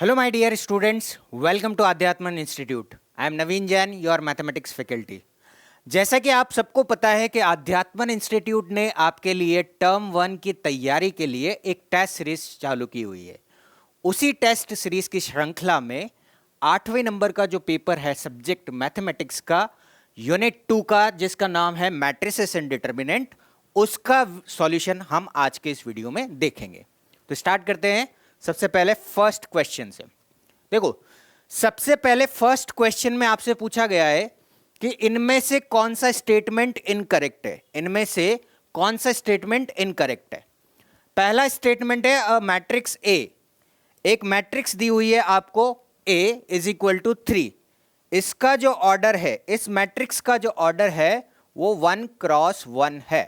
Hello, my dear students. Welcome to Adhyatman Institute. I am Naveen Jain, your mathematics faculty. जैसा कि आप सबको पता है कि अध्यात्मन इंस्टीट्यूट ने आपके लिए टर्म 1 की तैयारी के लिए एक टेस्ट सीरीज चालू की हुई है। उसी टेस्ट सीरीज की श्रृंखला में 8वें नंबर का जो पेपर है सब्जेक्ट मैथमेटिक्स का यूनिट 2 का, जिसका नाम है मैट्रिसेस एंड डिटर्मिनेंट, उसका सॉल्यूशन हम आज के इस वीडियो में देखेंगे। तो स्टार्ट करते हैं सबसे पहले फर्स्ट क्वेश्चन से। देखो, सबसे पहले फर्स्ट क्वेश्चन में आपसे पूछा गया है कि इनमें से कौन सा स्टेटमेंट इनकरेक्ट है। इनमें से कौन सा स्टेटमेंट इनकरेक्ट है? पहला स्टेटमेंट है अ मैट्रिक्स ए। एक मैट्रिक्स दी हुई है आपको A इज इक्वल टू 3। इसका जो ऑर्डर है, इस मैट्रिक्स का जो ऑर्डर है वो 1 क्रॉस 1 है।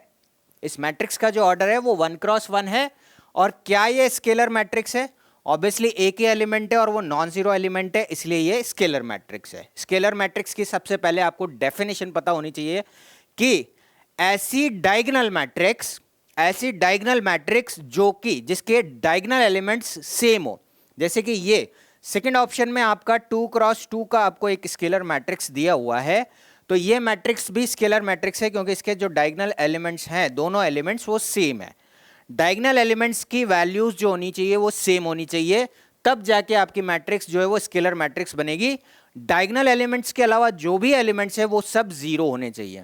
इस मैट्रिक्स का जो ऑर्डर है वो 1 क्रॉस 1 है। और क्या ये स्केलर मैट्रिक्स है? ऑब्वियसली ए के एलिमेंट है और वो नॉन जीरो एलिमेंट है, इसलिए ये स्केलर मैट्रिक्स है। स्केलर मैट्रिक्स की सबसे पहले आपको डेफिनेशन पता होनी चाहिए कि ऐसी डायगोनल मैट्रिक्स जो कि जिसके डायगोनल एलिमेंट्स सेम हो, जैसे कि ये सेकंड ऑप्शन में आपका 2 क्रॉस 2 का आपको एक स्केलर मैट्रिक्स दिया हुआ है, तो ये मैट्रिक्स भी स्केलर मैट्रिक्स है क्योंकि इसके जो डायगोनल एलिमेंट्स हैं, दोनों एलिमेंट्स वो सेम है। डायगोनल एलिमेंट्स की वैल्यूज जो होनी चाहिए वो सेम होनी चाहिए, तब जाके आपकी मैट्रिक्स जो है वो स्केलर मैट्रिक्स बनेगी। डायगोनल एलिमेंट्स के अलावा जो भी एलिमेंट्स है वो सब जीरो होने चाहिए।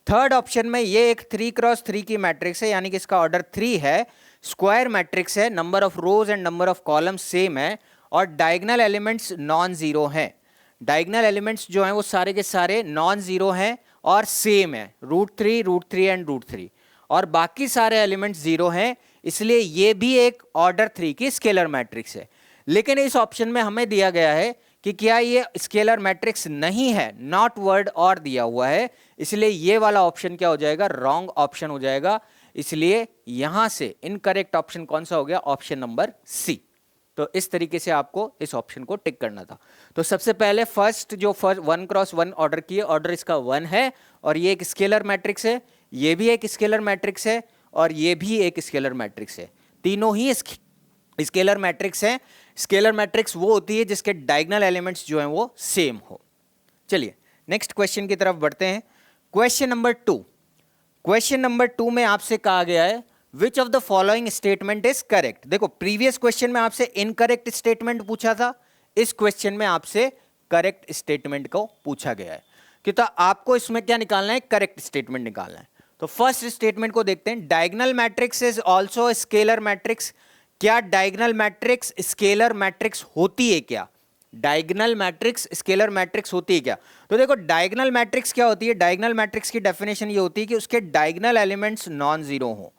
थर्ड ऑप्शन में ये एक 3 क्रॉस 3 की मैट्रिक्स है, यानी कि इसका ऑर्डर 3 है, स्क्वायर मैट्रिक्स है, number of rows and number of columns same है और डायगोनल एलिमेंट्स नॉन जीरो हैं। डायगोनल एलिमेंट्स जो हैं वो सारे के सारे नॉन जीरो हैं और सेम है, √3 एंड √3, और बाकी सारे एलिमेंट्स जीरो हैं, इसलिए ये भी एक ऑर्डर 3 की स्केलर मैट्रिक्स है। लेकिन इस ऑप्शन में हमें दिया गया है कि क्या ये स्केलर मैट्रिक्स नहीं है, नॉट वर्ड और दिया हुआ है, इसलिए ये वाला ऑप्शन क्या हो जाएगा? रॉन्ग ऑप्शन हो जाएगा। इसलिए यहां से इनकरेक्ट ऑप्शन कौन सा हो गया? Option number C. तो इस तरीके से आपको इस ऑप्शन को टिक करना था। तो सबसे पहले फर्स्ट 1 क्रॉस 1 ऑर्डर किए, ऑर्डर इसका 1 है और ये एक स्केलर मैट्रिक्स है, ये भी एक स्केलर मैट्रिक्स है और ये भी एक स्केलर मैट्रिक्स है। तीनों ही स्केलर मैट्रिक्स हैं। स्केलर मैट्रिक्स वो होती है जिसके डायगोनल एलिमेंट्स जो हैं वो सेम हो। चलिए नेक्स्ट क्वेश्चन की तरफ बढ़ते हैं। Question number 2। क्वेश्चन नंबर 2 में आपसे कहा गया है which of the following statement is correct. देखो, प्रीवियस क्वेश्चन में आपसे इनकरेक्ट स्टेटमेंट पूछा था, इस क्वेश्चन में आपसे करेक्ट स्टेटमेंट को पूछा गया है कि तो आपको इसमें क्या निकालना है? करेक्ट स्टेटमेंट निकालना है। तो फर्स्ट स्टेटमेंट को देखते हैं। Diagonal matrix is also scalar matrix. क्या डायगोनल मैट्रिक्स स्केलर मैट्रिक्स होती है क्या? डायगोनल मैट्रिक्स स्केलर मैट्रिक्स होती है क्या? तो देखो, डायगोनल मैट्रिक्स क्या होती है? डायगोनल मैट्रिक्स की डेफिनेशन ये होती है कि उसके डायगोनल एलिमेंट्स नॉन जीरो हो।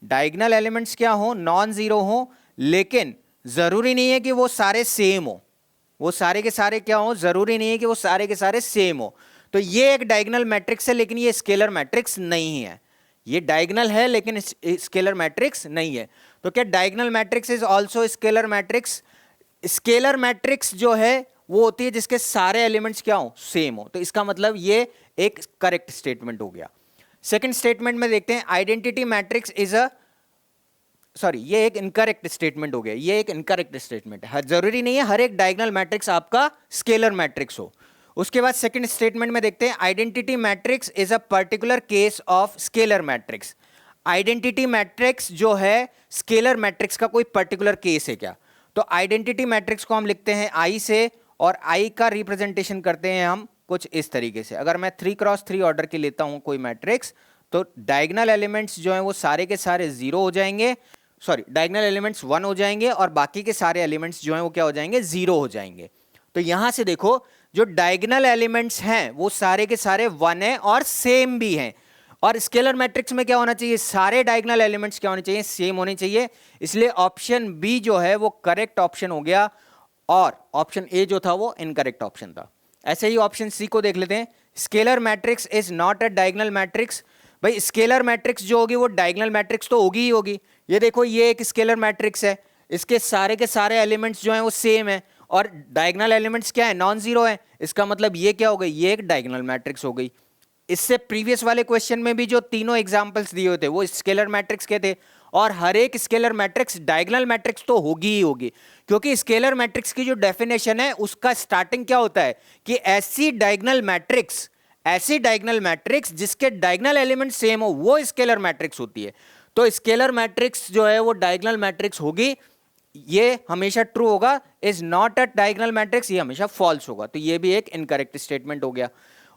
डायगोनल एलिमेंट्स क्या हो? नॉन जीरो हो, लेकिन जरूरी नहीं है कि वो सारे सेम हो। वो सारे के सारे क्या हो? जरूरी नहीं है कि वो सारे के सारे सेम हो। तो ये एक डायगोनल मैट्रिक्स है, लेकिन ये स्केलर मैट्रिक्स नहीं है। ये डायगोनल है लेकिन स्केलर मैट्रिक्स नहीं है। तो क्या diagonal matrix is also scalar matrix? Scalar matrix जो है वो होती है जिसके सारे एलिमेंट्स क्या हो? सेम हो। तो इसका मतलब ये एक करेक्ट स्टेटमेंट हो गया। सेकंड स्टेटमेंट में देखते हैं, आइडेंटिटी मैट्रिक्स इज ये एक इनकरेक्ट स्टेटमेंट हो गया। ये एक इनकरेक्ट स्टेटमेंट है। जरूरी नहीं है हर एक डायगोनल मैट्रिक्स आपका स्केलर मैट्रिक्स हो। उसके बाद सेकंड स्टेटमेंट में देखते हैं, identity matrix is a particular case of scalar matrix. Identity matrix जो है स्केलर मैट्रिक्स का कोई पर्टिकुलर केस है क्या? तो आइडेंटिटी मैट्रिक्स को हम लिखते हैं आई से, और आई का रिप्रेजेंटेशन करते हैं हम कुछ इस तरीके से। अगर मैं 3 क्रॉस 3 ऑर्डर की लेता हूं कोई मैट्रिक्स, तो डायगोनल एलिमेंट्स जो हैं वो सारे के सारे जीरो हो जाएंगे, डायगोनल एलिमेंट्स 1 हो जाएंगे और बाकी के सारे एलिमेंट्स जो हैं वो क्या हो जाएंगे? जीरो हो जाएंगे। तो यहां से देखो, जो डायगोनल एलिमेंट्स हैं वो सारे के सारे 1 है और सेम भी हैं। और स्केलर मैट्रिक्स में क्या होना चाहिए? सारे डायगोनल एलिमेंट्स क्या होने चाहिए? सेम होने चाहिए। इसलिए ऑप्शन बी जो है वो करेक्ट ऑप्शन हो गया और ऑप्शन ए जो था वो इनकरेक्ट ऑप्शन था। ऐसे ही ऑप्शन सी को देख लेते हैं। Scalar matrix is not a diagonal matrix. भाई, स्केलर मैट्रिक्स जो होगी वो डायगोनल मैट्रिक्स तो होगी ही होगी। ये देखो, ये एक स्केलर मैट्रिक्स है, इसके सारे के सारे एलिमेंट्स जो हैं वो सेम है और डायगोनल एलिमेंट्स क्या है? नॉन जीरो है। इसका मतलब ये क्या हो गई? ये एक डायगोनल मैट्रिक्स हो गई। इससे प्रीवियस वाले क्वेश्चन में भी जो तीनों एग्जांपल्स दिए हुए थे वो स्केलर मैट्रिक्स के थे, और हर एक स्केलर मैट्रिक्स डायगोनल मैट्रिक्स तो होगी ही होगी, क्योंकि स्केलर मैट्रिक्स की जो डेफिनेशन है उसका स्टार्टिंग क्या होता है कि ऐसी डायगोनल मैट्रिक्स जिसके डायगोनल एलिमेंट सेम हो वो स्केलर मैट्रिक्स होती है। तो स्केलर मैट्रिक्स जो है वो डायगोनल मैट्रिक्स होगी, ये हमेशा ट्रू होगा। Is not a diagonal matrix, ये हमेशा फॉल्स होगा। तो ये भी एक इनकरेक्ट स्टेटमेंट हो गया।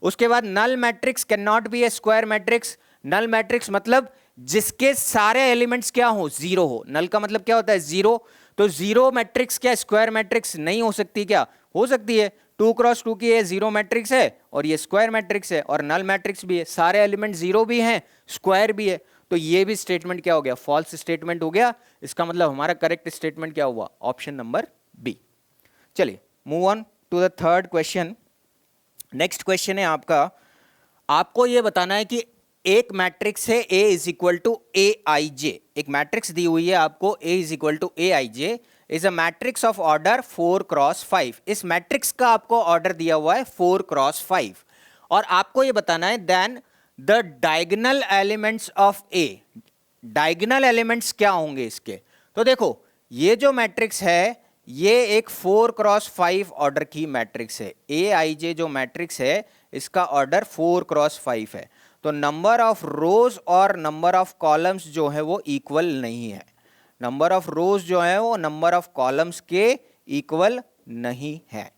उसके बाद null matrix can not be a square matrix. Null matrix मतलब जिसके सारे एलिमेंट्स क्या हो, जीरो हो। नल का मतलब क्या होता है, जीरो। तो जीरो मैट्रिक्स क्या स्क्वायर मैट्रिक्स नहीं हो सकती? क्या हो सकती है? 2x2 की ये जीरो मैट्रिक्स है और ये स्क्वायर मैट्रिक्स है, और नल मैट्रिक्स भी है, सारे एलिमेंट जीरो भी हैं, स्क्वायर भी है। तो ये भी स्टेटमेंट क्या हो गया, फॉल्स स्टेटमेंट हो गया। इसका मतलब हमारा करेक्ट स्टेटमेंट क्या हुआ, ऑप्शन नंबर बी। चलिए move on to the third question. Next question है आपका, आपको ये बताना है कि एक मैट्रिक्स है A is equal to A I J. एक मैट्रिक्स दी हुई है आपको A is equal to A I J, is a matrix of order 4x5। इस मैट्रिक्स का आपको ऑर्डर दिया हुआ है 4x5, और आपको ये बताना है then the diagonal elements of A। Diagonal elements क्या होंगे इसके? तो देखो ये जो मैट्रिक्स है ये एक 4x5 ऑर्डर की मैट्रिक्स है। ए आई जे जो मैट्रिक्स है इसका ऑर्डर 4x5 है। तो नंबर ऑफ रोज और नंबर ऑफ कॉलम्स जो है वो इक्वल नहीं है। नंबर ऑफ रोज जो है वो नंबर ऑफ कॉलम्स के इक्वल नहीं है।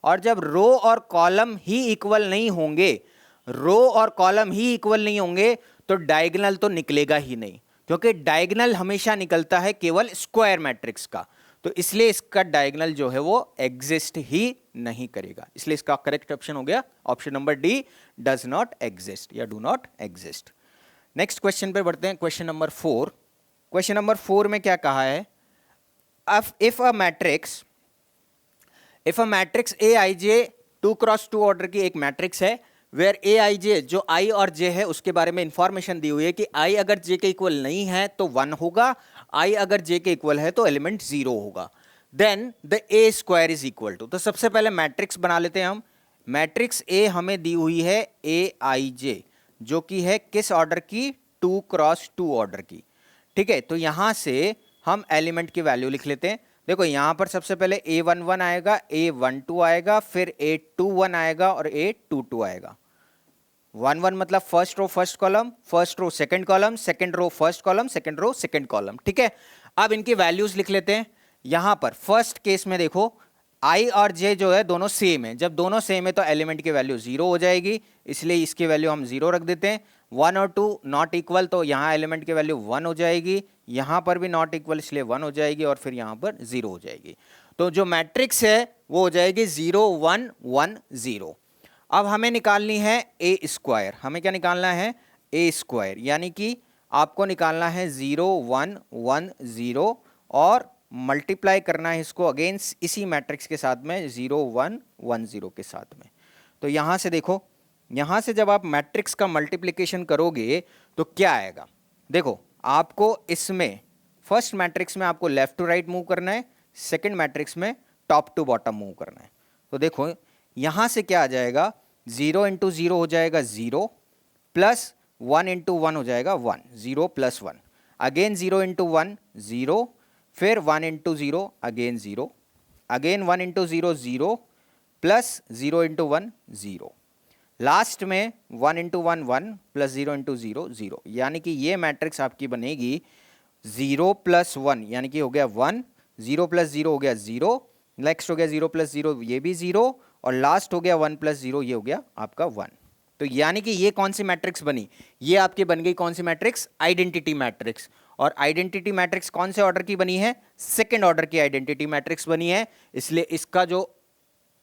और जब रो और कॉलम ही इक्वल नहीं होंगे, रो और कॉलम ही इक्वल नहीं होंगे, तो डायगोनल तो निकलेगा ही नहीं, क्योंकि डायगोनल हमेशा निकलता है केवल स्क्वायर मैट्रिक्स का। तो इसलिए इसका डायगोनल जो है वो एग्जिस्ट ही नहीं करेगा। इसलिए इसका करेक्ट ऑप्शन हो गया option number D, does not exist या do not exist. Next question पे बढ़ते हैं, क्वेश्चन नंबर 4। क्वेश्चन नंबर 4 में क्या कहा है, if a matrix A I J 2x2 order की एक मैट्रिक्स है, वेयर ए आई जे जो आई और जे है उसके बारे में इंफॉर्मेशन दी हुई है कि आई अगर जे के इक्वल नहीं है तो 1 होगा, आई अगर जे के इक्वल है तो एलिमेंट 0 होगा। Then the A square is equal to, तो सबसे पहले मैट्रिक्स बना लेते हैं हम। मैट्रिक्स ए हमें दी हुई है ए आई जे, जो कि है किस ऑर्डर की, 2x2 ऑर्डर की। ठीक है, तो यहां से हम एलिमेंट की वैल्यू लिख लेते हैं। देखो यहां पर सबसे पहले A11 आएगा, A12 आएगा, फिर A21 आएगा और A22 आएगा। 1 मतलब first row first column, first row second column, second row first column, second row second column. ठीक है, अब इनकी वैल्यूज लिख लेते हैं। यहां पर फर्स्ट केस में देखो आई और जे जो है दोनों सेम है। जब दोनों सेम है तो एलिमेंट की वैल्यू 0 हो जाएगी, इसलिए इसकी वैल्यू हम 0 रख देते हैं। 1 और 2 नॉट इक्वल, तो यहाँ एलिमेंट की वैल्यू 1 हो जाएगी, यहाँ पर भी नॉट इक्वल इसलिए 1 हो जाएगी, और फिर यहाँ पर 0 हो जाएगी। तो जो मैट्रिक्स है वो हो जाएगी 0 1 1 0। अब हमें निकालनी है ए स्क्वायर। हमें क्या निकालना है, ए स्क्वायर, यानी कि आपको निकालना है 0 1 1 0 और मल्टीप्लाई करना है इसको अगेंस्ट इसी मैट्रिक्स के साथ में 0 1 1 0 के साथ में। तो यहाँ से देखो, यहाँ से जब आप मैट्रिक्स का मल्टीप्लिकेशन करोगे तो क्या आएगा, देखो आपको इसमें फर्स्ट मैट्रिक्स में आपको लेफ्ट टू राइट मूव करना है, सेकंड मैट्रिक्स में टॉप टू बॉटम मूव करना है। तो देखो यहाँ से क्या आ जाएगा, 0 इंटू 0 हो जाएगा 0, प्लस 1 इंटू 1 हो जाएगा 1, 0 प्लस 1, अगेन 0 इंटू 1 0, फिर 1 into 0 again 0, again 1 into 0 0, plus 0 into 1 0, last में 1 इंटू 1 1 प्लस 0 इंटू 0 0। यानी कि ये मैट्रिक्स आपकी बनेगी 0 प्लस 1, यानी कि हो गया 1, 0 प्लस 0 हो गया 0, नेक्स्ट हो गया 0 प्लस 0 ये भी 0, और लास्ट हो गया 1 प्लस 0 ये हो गया आपका 1। तो यानी कि ये कौन सी मैट्रिक्स बनी, ये आपकी बन गई कौन सी मैट्रिक्स, आइडेंटिटी मैट्रिक्स। और आइडेंटिटी मैट्रिक्स कौन से ऑर्डर की बनी है, सेकंड ऑर्डर की आइडेंटिटी मैट्रिक्स बनी है, इसलिए इसका जो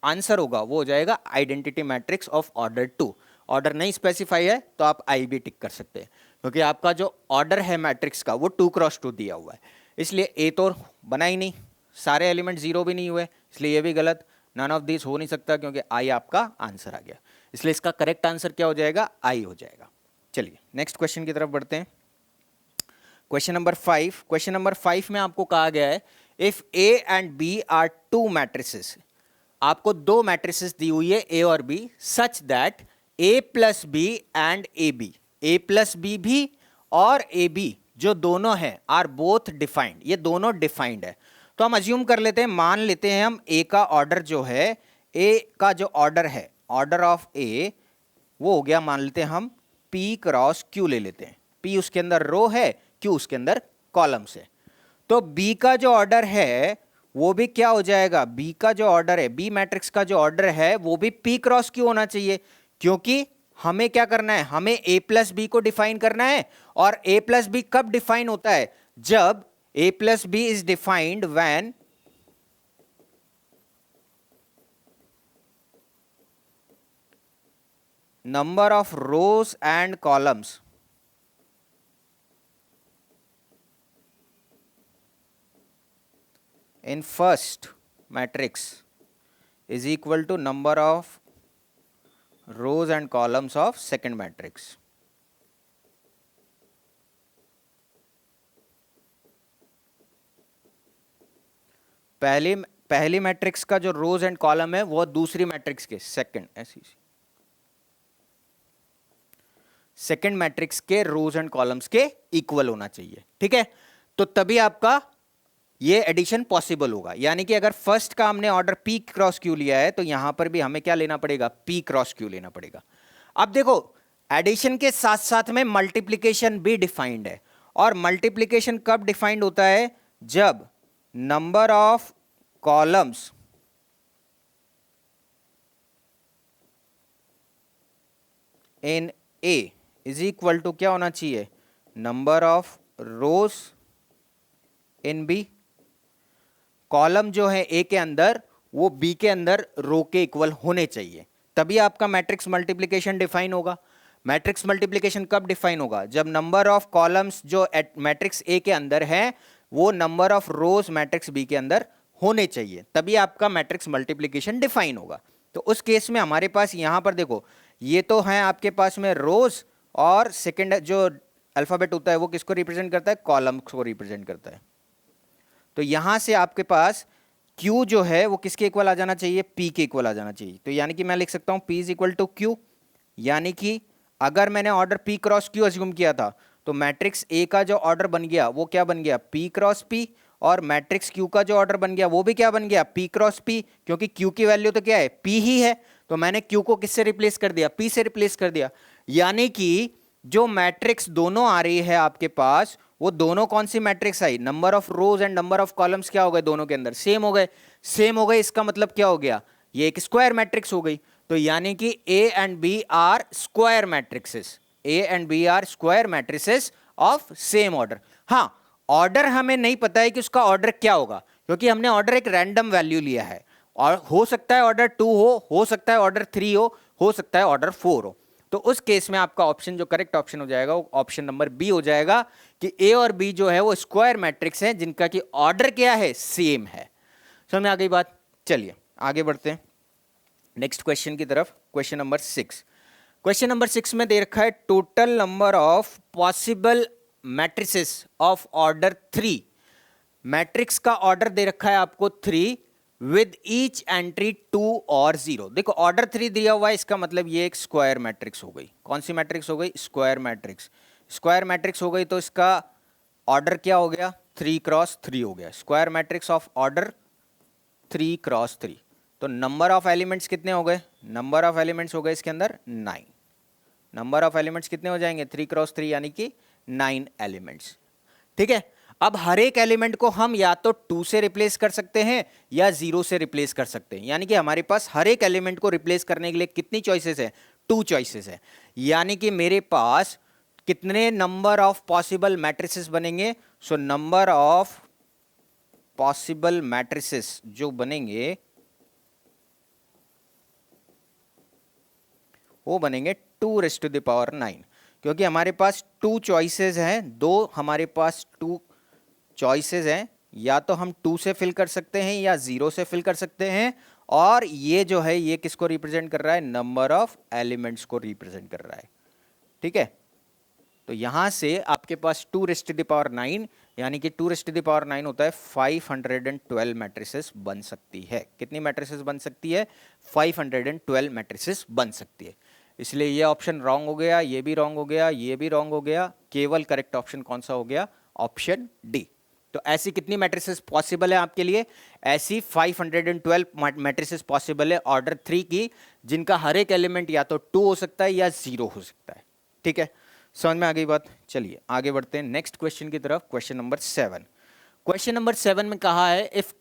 आंसर होगा वो हो जाएगा identity matrix of order 2। Order नहीं स्पेसिफाई है तो आप आई भी टिक कर सकते हैं, क्योंकि आपका जो ऑर्डर है मैट्रिक्स का वो 2x2 दिया हुआ है, इसलिए ए तो बना ही नहीं, सारे एलिमेंट 0 भी नहीं हुए, इसलिए ये भी गलत, नन ऑफ दिस हो नहीं सकता, क्योंकि आई आपका आंसर आ गया। इसलिए इसका करेक्ट आंसर क्या हो जाएगा, आई हो जाएगा। चलिए नेक्स्ट क्वेश्चन की तरफ बढ़ते हैं, क्वेश्चन नंबर 5। क्वेश्चन नंबर 5 में आपको कहा गया है if A and B are two matrices. आपको दो मैट्रिसेस दी हुई है ए और B, such that A plus B and A B, A plus B भी और ए बी जो दोनों हैं आर बोथ डिफाइंड, ये दोनों डिफाइंड है। तो हम अज्यूम कर लेते हैं, मान लेते हैं हम ए का ऑर्डर जो है, ए का जो ऑर्डर है, ऑर्डर ऑफ ए वो हो गया, मान लेते हैं हम P क्रॉस Q ले लेते हैं, P उसके अंदर रो है, Q उसके अंदर कॉलम्स है। तो B का जो ऑर्डर है वो भी क्या हो जाएगा, B का जो ऑर्डर है, B मैट्रिक्स का जो ऑर्डर है वो भी P क्रॉस Q होना चाहिए, क्योंकि हमें क्या करना है, हमें A प्लस बी को डिफाइन करना है। और A प्लस बी कब डिफाइन होता है, जब A plus B is defined when number of rows and columns in first matrix is equal to number of rows and columns of second matrix. पहली matrix का जो रोज एंड कॉलम है वो दूसरी मैट्रिक्स के सेकंड मैट्रिक्स के रोज and columns के equal होना चाहिए, ठीक है। तो तभी आपका ये एडिशन पॉसिबल होगा। यानी कि अगर फर्स्ट का हमने ऑर्डर P क्रॉस Q लिया है तो यहां पर भी हमें क्या लेना पड़ेगा, P क्रॉस Q लेना पड़ेगा। अब देखो एडिशन के साथ साथ में मल्टीप्लिकेशन भी डिफाइंड है, और मल्टीप्लिकेशन कब डिफाइंड होता है, जब number of columns in A is equal to क्या होना चाहिए, number of rows in B। Column जो है A के अंदर वो B के अंदर रो के इक्वल होने चाहिए, तभी आपका मैट्रिक्स मल्टीप्लिकेशन डिफाइन होगा। मैट्रिक्स मल्टीप्लिकेशन कब डिफाइन होगा, जब नंबर ऑफ कॉलम्स जो मैट्रिक्स A के अंदर है वो number of rose matrix B के अंदर होने चाहिए, तभी आपका मैट्रिक्स मल्टीप्लिकेशन डिफाइन होगा। तो उस केस में हमारे पास यहां पर देखो, ये तो है आपके पास में रोज, और सेकंड जो अल्फाबेट होता है वो किसको रिप्रेजेंट करता है, कॉलम को रिप्रेजेंट करता है। तो यहां से आपके पास Q जो है वो किसके इक्वल आ जाना चाहिए, P के इक्वल आ जाना चाहिए। तो यानी कि मैं लिख सकता हूं P is equal to Q, यानी कि अगर मैंने order P cross Q assume किया था तो मैट्रिक्स A का जो ऑर्डर बन गया वो क्या बन गया, P क्रॉस P, और मैट्रिक्स Q का जो ऑर्डर बन गया वो भी क्या बन गया, P क्रॉस P, क्योंकि Q की वैल्यू तो क्या है, P ही है। तो मैंने Q को किससे रिप्लेस कर दिया, P से रिप्लेस कर दिया। यानी कि जो मैट्रिक्स दोनों आ रही है आपके पास, वो दोनों कौन सी मैट्रिक्स आई, number of rows and number of columns क्या हो गए, दोनों के अंदर सेम हो गए। सेम हो गए इसका मतलब क्या हो गया, ये एक स्क्वायर मैट्रिक्स हो गई। तो यानी कि A and B are square matrices, A and B are square matrices of same order. हाँ, ऑर्डर हमें नहीं पता है कि उसका ऑर्डर क्या होगा, क्योंकि हमने ऑर्डर एक रैंडम वैल्यू लिया है, और हो सकता है ऑर्डर 2 हो सकता है ऑर्डर 3 हो सकता है ऑर्डर 4 हो। तो उस केस में आपका ऑप्शन जो करेक्ट ऑप्शन हो जाएगा वो ऑप्शन नंबर बी हो जाएगा, कि ए और बी जो है वो स्क्वायर मैट्रिक्स है जिनका कि ऑर्डर क्या है, सेम है। समझ में आ गई बात। चलिए आगे बढ़ते हैं नेक्स्ट क्वेश्चन की तरफ। क्वेश्चन नंबर 6, क्वेश्चन नंबर 6 में दे रखा है total number of possible matrices of order 3। Matrix का ऑर्डर दे रखा है आपको 3 विद ईच एंट्री 2 और 0। देखो ऑर्डर 3 दिया हुआ है, इसका मतलब ये एक स्क्वायर मैट्रिक्स हो गई। कौन सी मैट्रिक्स हो गई, स्क्वायर मैट्रिक्स। स्क्वायर मैट्रिक्स हो गई तो इसका ऑर्डर क्या हो गया, 3 क्रॉस 3 हो गया। Square matrix of order 3 cross 3। तो नंबर ऑफ एलिमेंट्स कितने हो गए, नंबर ऑफ एलिमेंट्स हो गए इसके अंदर 9। नंबर ऑफ एलिमेंट्स कितने हो जाएंगे, 3 क्रॉस 3 यानी कि 9 एलिमेंट्स। ठीक है, अब हर एक एलिमेंट को हम या तो 2 से रिप्लेस कर सकते हैं या 0 से रिप्लेस कर सकते हैं। यानी कि हमारे पास हर एक एलिमेंट को रिप्लेस करने के लिए कितनी चॉइसेस है, 2 चॉइसेस है। यानी कि मेरे पास कितने नंबर ऑफ पॉसिबल मैट्रिसेस बनेंगे, so number of possible matrices जो बनेंगे वो बनेंगे 2⁻⁹, क्योंकि हमारे पास 2 चॉइसेस हैं, दो हमारे पास 2 चॉइसेस हैं, या तो हम 2 से फिल कर सकते हैं या 0 से फिल कर सकते हैं। और ये जो है ये किसको रिप्रेजेंट कर रहा है, नंबर ऑफ एलिमेंट्स को रिप्रेजेंट कर रहा है। ठीक है, तो यहां से आपके पास 2⁻⁹ यानी कि 2⁻⁹ होता है 512 मैट्रिसेस बन सकती है। कितनी मैट्रिसेस बन सकती है? 512 मैट्रिसेस बन सकती है। इसलिए ये ऑप्शन रॉन्ग हो गया, ये भी रॉन्ग हो गया, ये भी रॉन्ग हो गया। केवल करेक्ट ऑप्शन कौन सा हो गया? Option D. तो ऐसी कितनी मैट्रिसेस पॉसिबल है आपके लिए? ऐसी 512 मैट्रिसेस पॉसिबल है ऑर्डर 3 की, जिनका हर एक एलिमेंट या तो 2 हो सकता है या 0 हो सकता है। ठीक है, समझ में आ गई बात? चलिए आगे बढ़ते हैं नेक्स्ट क्वेश्चन की तरफ। Question number 7। क्वेश्चन नंबर 7 में कहा है इफ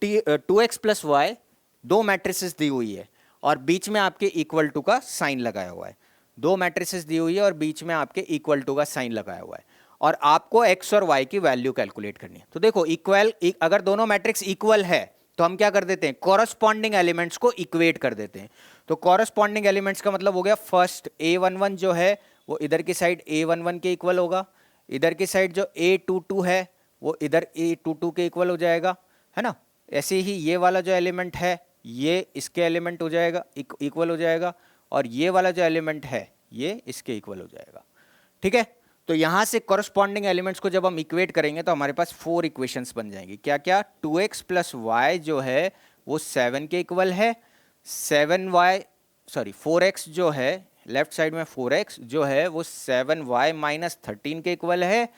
2x + y दो मैट्रिसेस दी हुई है और बीच में आपके इक्वल टू का साइन लगाया हुआ है। दो मैट्रिसेस दी हुई है और बीच में आपके इक्वल टू का साइन लगाया हुआ है और आपको x और y की वैल्यू कैलकुलेट करनी है। तो देखो अगर दोनों मैट्रिक्स इक्वल है तो हम क्या कर देते हैं? कॉरस्पॉन्डिंग एलिमेंट्स को इक्वेट कर देते हैं। तो कॉरस्पॉन्डिंग एलिमेंट्स का मतलब हो गया फर्स्ट a11 जो है वो इधर की साइड a11 के इक्वल होगा, इधर की साइड जो a22 है वो इधर a22 के इक्वल हो जाएगा, है ना। ऐसे ही ये वाला जो एलिमेंट है ये इसके एलिमेंट हो जाएगा, इक्वल हो जाएगा, और ये वाला जो एलिमेंट है ये इसके इक्वल हो जाएगा। ठीक है, तो यहां से कॉरस्पॉन्डिंग एलिमेंट्स को जब हम इक्वेट करेंगे तो हमारे पास 4 इक्वेशंस बन जाएंगी। क्या क्या? 2x + y जो है वो 7 के इक्वल है, 4x जो है लेफ्ट साइड में 4x जो है वो 7y - 13 के इक्वल है,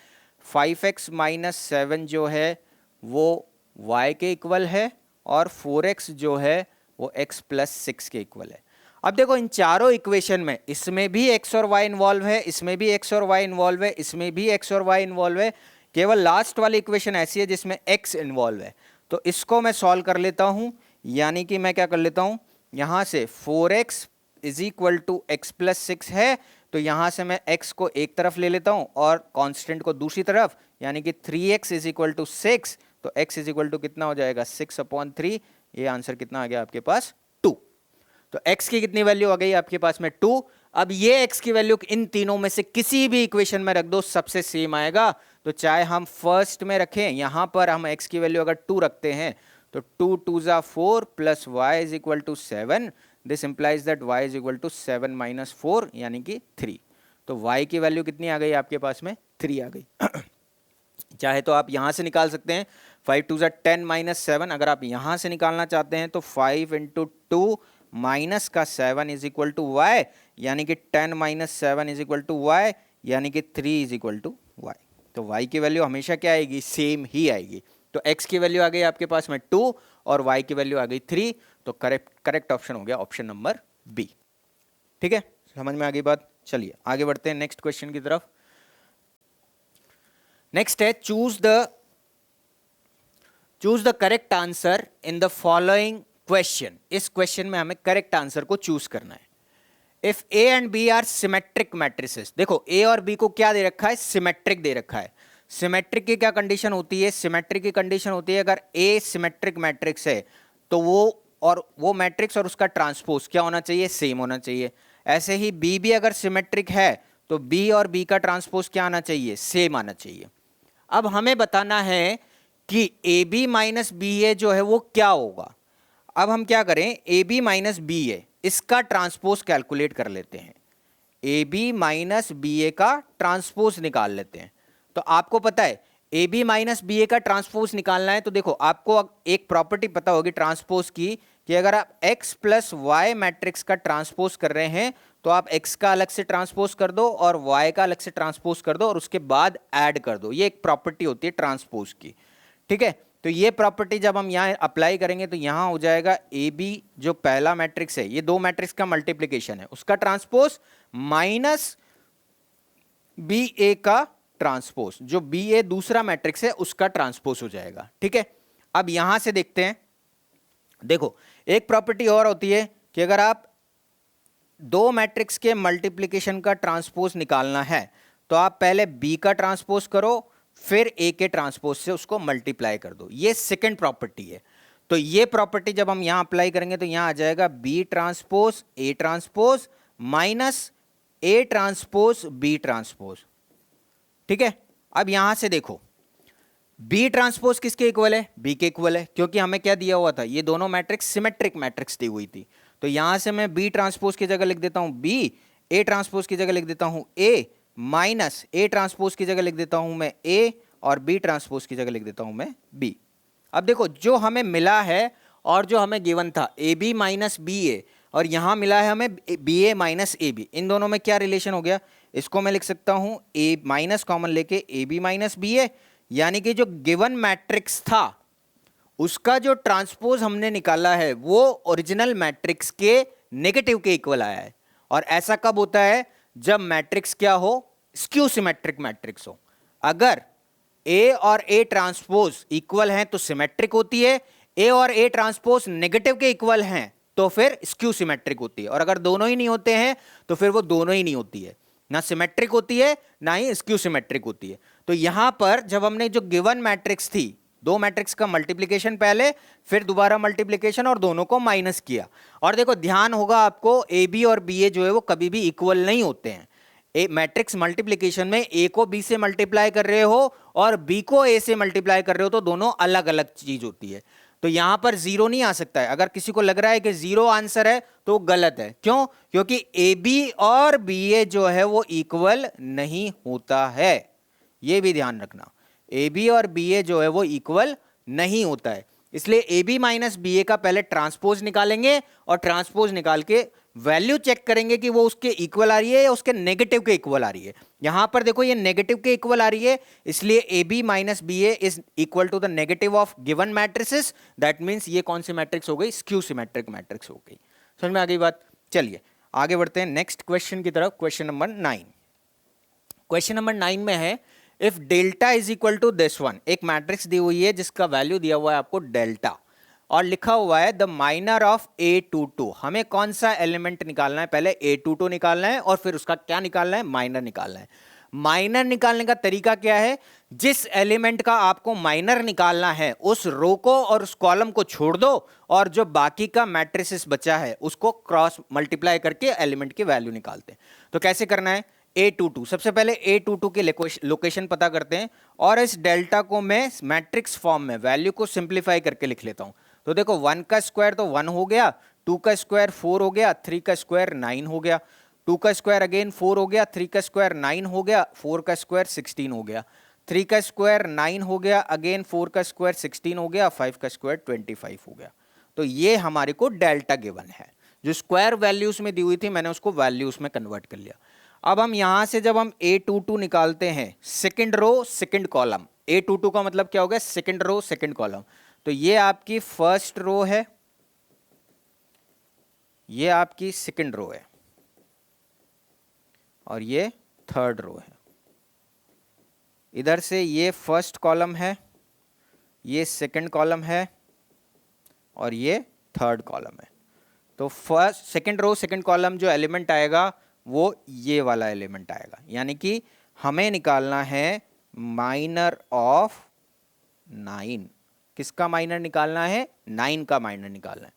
5x - 7 जो है वो y के इक्वल है, और 4x जो है वो x + 6 के इक्वल है। अब देखो इन चारों इक्वेशन में इसमें भी x और y इन्वॉल्व है, इसमें भी x और y इन्वॉल्व है, इसमें भी x और y इन्वॉल्व है। केवल लास्ट वाली इक्वेशन ऐसी है जिसमें x इन्वॉल्व है। तो इसको मैं सॉल्व कर लेता हूं, यानी कि मैं क्या कर लेता हूं, यहां से 4x = x + 6 है, तो यहां से मैं x को एक तरफ ले लेता हूं और कांस्टेंट को दूसरी तरफ, यानी कि 3x = 6। तो x = कितना हो जाएगा? 6/3। ये आंसर कितना आ गया आपके पास? 2। तो x की कितनी वैल्यू आ गई आपके पास में? 2। अब ये x की वैल्यू इन तीनों में से किसी भी इक्वेशन में रख दो, सबसे सेम आएगा। तो चाहे हम फर्स्ट में रखें, यहां पर हम x की वैल्यू अगर 2 रखते हैं तो 2 × 2 = 4 + y = 7। This implies that y = 7 - 4 यानी कि 3। तो y की वैल्यू कितनी आ गई आपके पास में? 3 आ गई। चाहे तो आप यहां से निकाल सकते हैं, 5 × 2 = 10 - 7। अगर आप यहां से निकालना चाहते हैं तो 5 × 2 माइनस का 7 = y, यानी कि 10 - 7 = y, यानी कि 3 = y। तो y की वैल्यू हमेशा क्या आएगी? सेम ही आएगी। तो x की वैल्यू आ गई आपके पास में 2 और y की वैल्यू आ गई 3। तो करेक्ट ऑप्शन हो गया ऑप्शन नंबर बी। ठीक है, समझ में आ गई बात? चलिए आगे बढ़ते हैं नेक्स्ट क्वेश्चन की तरफ। नेक्स्ट है choose the correct answer in the following question. इस क्वेश्चन में हमें करेक्ट आंसर को चूज करना है। If a and b are symmetric matrices, देखो a और b को क्या दे रखा है? सिमेट्रिक दे रखा है। सिमेट्रिक की क्या कंडीशन होती है? सिमेट्रिक की कंडीशन होती है अगर a सिमेट्रिक मैट्रिक्स है तो वो मैट्रिक्स और उसका ट्रांसपोज क्या होना चाहिए? सेम होना चाहिए। ऐसे ही b भी अगर सिमेट्रिक है तो b और b का ट्रांसपोज क्या आना चाहिए? सेम आना चाहिए। अब हमें बताना है कि ab - ba जो है वो क्या होगा। अब हम क्या करें? ab - ba इसका ट्रांसपोज कैलकुलेट कर लेते हैं। ab - ba का ट्रांसपोज निकाल लेते हैं। तो आपको पता है ab - ba का ट्रांसपोज निकालना है तो देखो आपको एक प्रॉपर्टी पता होगी ट्रांसपोज की, कि अगर आप x + y मैट्रिक्स का ट्रांसपोज कर रहे हैं तो आप x का अलग से ट्रांसपोज कर दो और y का अलग से ट्रांसपोज कर दो और उसके बाद ऐड कर दो। ये एक प्रॉपर्टी होती है ट्रांसपोज की। ठीक है, तो ये प्रॉपर्टी जब हम यहाँ अप्लाई करेंगे तो यहाँ हो जाएगा ए बी जो पहला मैट्रिक्स है, ये दो मैट्रिक्स का मल्टीप्लिकेशन है, उसका ट्रांसपोज माइनस बी ए का ट्रांसपोज, जो बी ए दूसरा मैट्रिक्स है उसका ट्रांसपोज हो जाएगा। ठीक है, अब यहां से देखते हैं। देखो एक प्रॉपर्टी और होती है कि अगर आप दो मैट्रिक्स के मल्टीप्लिकेशन का ट्रांसपोज निकालना है तो आप पहले बी का ट्रांसपोज करो फिर ए के ट्रांसपोज से उसको मल्टीप्लाई कर दो। ये सेकंड प्रॉपर्टी है। तो ये प्रॉपर्टी जब हम यहां अप्लाई करेंगे तो यहां आ जाएगा B transpose A transpose minus A transpose B transpose. ठीक है, अब यहां से देखो बी ट्रांसपोज किसके इक्वल है? बी के इक्वल है, क्योंकि हमें क्या दिया हुआ था? ये दोनों मैट्रिक्स सिमेट्रिक मैट्रिक्स दी हुई थी। तो यहां से मैं बी ट्रांसपोज की जगह लिख देता हूं बी, ए ट्रांसपोज की जगह लिख देता हूं ए, माइनस ए ट्रांसपोज की जगह लिख देता हूं मैं ए और बी ट्रांसपोज की जगह लिख देता हूं मैं बी। अब देखो जो हमें मिला है और जो हमें गिवन था A B minus B A, और यहां मिला है हमें B A minus A B, इन दोनों में क्या रिलेशन हो गया, इसको मैं लिख सकता हूं ए माइनस कॉमन लेके ए बी माइनस बी ए, यानी कि जो गिवन मैट्रिक्स था उसका जो ट्रांसपोज हमने निकाला है वो ओरिजिनल मैट्रिक्स के नेगेटिव के इक्वल आया है। और ऐसा कब होता है, जब मैट्रिक्स क्या हो, स्क्यू सिमेट्रिक मैट्रिक्स हो। अगर ए और ए ट्रांसपोज इक्वल हैं तो सिमेट्रिक होती है, ए और ए ट्रांसपोज नेगेटिव के इक्वल हैं तो फिर स्क्यू सिमेट्रिक होती है, और अगर दोनों ही नहीं होते हैं तो फिर वो दोनों ही नहीं होती है, ना सिमेट्रिक होती है ना ही स्क्यू सिमेट्रिक होती है। तो यहां पर जब हमने जो गिवन मैट्रिक्स थी, दो मैट्रिक्स का मल्टीप्लिकेशन पहले, फिर दोबारा मल्टीप्लिकेशन और दोनों को माइनस किया, और देखो ध्यान होगा आपको ए बी और बी ए जो है वो कभी भी इक्वल नहीं होते हैं। ए मैट्रिक्स मल्टीप्लिकेशन में ए को बी से मल्टीप्लाई कर रहे हो और बी को ए से मल्टीप्लाई कर रहे हो तो दोनों अलग अलग चीज होती है। तो यहां पर जीरो नहीं आ सकता है। अगर किसी को लग रहा है कि जीरो आंसर है तो गलत है। क्यों? क्योंकि ए बी और बी ए जो है वो इक्वल नहीं होता है, ये भी ध्यान रखना। ए बी और बी ए जो है वो इक्वल नहीं होता है, इसलिए ए बी माइनस बी ए का पहले ट्रांसपोज निकालेंगे और ट्रांसपोज निकाल के वैल्यू चेक करेंगे कि वो उसके इक्वल आ रही है या उसके नेगेटिव के इक्वल आ रही है। यहां पर देखो ये नेगेटिव के इक्वल आ रही है, इसलिए A B minus B A is equal to the negative of given matrices. That means ये कौन सी मैट्रिक्स हो गई, स्क्यू सिमेट्रिक मैट्रिक्स हो गई। समझ में आ गई बात? चलिए आगे बढ़ते हैं नेक्स्ट क्वेश्चन की तरफ। Question number 9। क्वेश्चन नंबर 9 में है if delta is equal to this one, एक मैट्रिक्स दी हुई है जिसका वैल्यू दिया हुआ है आपको डेल्टा, और लिखा हुआ है द माइनर ऑफ A22। हमें कौन सा एलिमेंट निकालना है, पहले A22 निकालना है और फिर उसका क्या निकालना है, माइनर निकालना है। माइनर निकालने का तरीका क्या है, जिस एलिमेंट का आपको माइनर निकालना है उस रो को और उस कॉलम को छोड़ दो, और जो बाकी का मैट्रिसेस बचा है उसको क्रॉस मल्टीप्लाई करके एलिमेंट की वैल्यू निकालते हैं। तो कैसे करना है, A22 सबसे पहले A22 के लोकेशन पता करते हैं, और इस डेल्टा को मैं मैट्रिक्स फॉर्म में वैल्यू को सिंप्लीफाई करके लिख लेता हूं। तो देखो 1 का स्क्वायर तो 1 हो गया, 2 का स्क्वायर 4 हो गया, 3 का स्क्वायर 9 हो गया, 2 का स्क्वायर अगेन 4 हो गया, 3 का स्क्वायर 9 हो गया, 4 का स्क्वायर 16 हो गया, 3 का स्क्वायर 9 हो गया, अगेन 4 का स्क्वायर 16 हो गया, 5 का स्क्वायर 25 हो गया। तो ये हमारे को डेल्टा गिवन है, जो स्क्वायर वैल्यूज में दी हुई थी मैंने उसको वैल्यूज में कन्वर्ट कर लिया। अब हम यहां से जब हम A22 निकालते हैं, second row second column, A22 का मतलब क्या हो गया, सेकंड रो सेकंड कॉलम। तो ये आपकी फर्स्ट रो है, ये आपकी सेकंड रो है, और ये थर्ड रो है। इधर से ये फर्स्ट कॉलम है, ये सेकंड कॉलम है, और ये थर्ड कॉलम है। तो first second row second column जो एलिमेंट आएगा वो ये वाला एलिमेंट आएगा, यानी कि हमें निकालना है माइनर ऑफ 9। किसका माइनर निकालना है, 9 का माइनर निकालना है।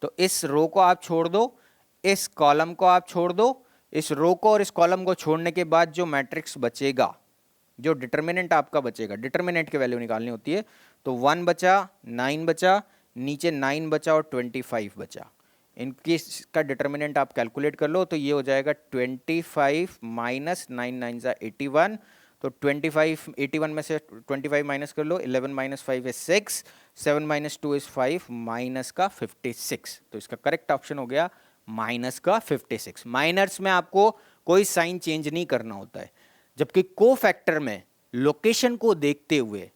तो इस रो को आप छोड़ दो, इस कॉलम को आप छोड़ दो, इस रो को और इस कॉलम को छोड़ने के बाद जो मैट्रिक्स बचेगा, जो डिटर्मिनेंट आपका बचेगा, डिटर्मिनेंट की वैल्यू निकालनी होती है। तो 1 बचा, 9 बचा, नीचे 9 बचा और 25 बचा। इनकी का डिटर्मिनेंट आप कैलकुलेट कर लो, तो ये हो जाएगा 25 माइनस 9 9 जा 81। तो 25 81 में से 25 माइनस कर लो, 11 minus 5 is 6, 7 minus 2 is 5, minus का 56। तो इसका करेक्ट ऑप्शन हो गया माइनस का 56। माइनर्स में आपको कोई साइन चेंज नहीं करना होता है, जबकि को फैक्टर में लोकेशन को देखते हुए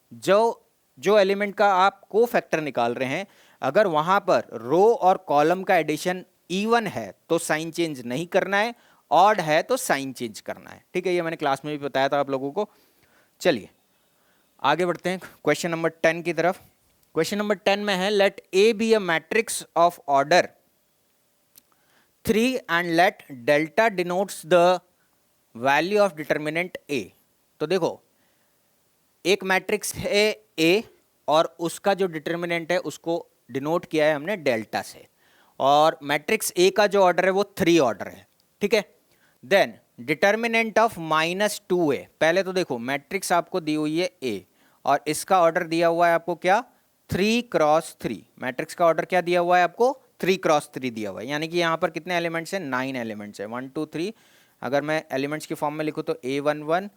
जो एलिमेंट का आप को फैक्टर निकाल रहे हैं, अगर वहां पर रो और कॉलम का एडिशन इवन है तो साइन चेंज नहीं करना है, ऑड है तो साइन चेंज करना है। ठीक है, ये मैंने क्लास में भी बताया था आप लोगों को। चलिए आगे बढ़ते हैं क्वेश्चन नंबर 10 की तरफ। क्वेश्चन नंबर 10 में है let A be a matrix of order 3 and let delta denotes the value of determinant A. तो देखो एक मैट्रिक्स है ए और उसका जो डिटर्मिनेंट है उसको डिनोट किया है हमने डेल्टा से, और मैट्रिक्स ए का जो ऑर्डर है वो 3 ऑर्डर है। ठीक है, देन डिटर्मिनेंट ऑफ -2a। पहले तो देखो मैट्रिक्स आपको दी हुई है ए और इसका ऑर्डर दिया हुआ है आपको क्या, 3 क्रॉस 3। मैट्रिक्स का ऑर्डर क्या दिया हुआ है आपको, 3 क्रॉस 3 दिया हुआ है, यानी कि यहाँ पर कितने एलिमेंट्स हैं, 9 एलिमेंट्स हैं, 1 2 3 अगर मैं एलिमेंट्स की फॉर्म में लिखूँ तो A11,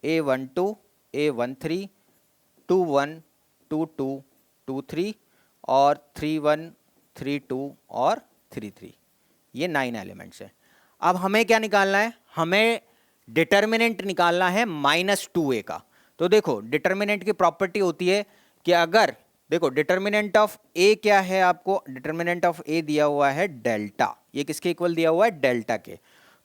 A12, A13, 21, 22, 23 और 31, 32 और 33, ये 9 एलिमेंट्स हैं। अब हमें क्या निकालना है, हमें डिटर्मिनेंट निकालना है -2a का। तो देखो डिटर्मिनेंट की प्रॉपर्टी होती है कि अगर देखो डिटर्मिनेंट ऑफ ए क्या है, आपको डिटर्मिनेंट ऑफ ए दिया हुआ है डेल्टा, ये किसके इक्वल दिया हुआ है, डेल्टा के।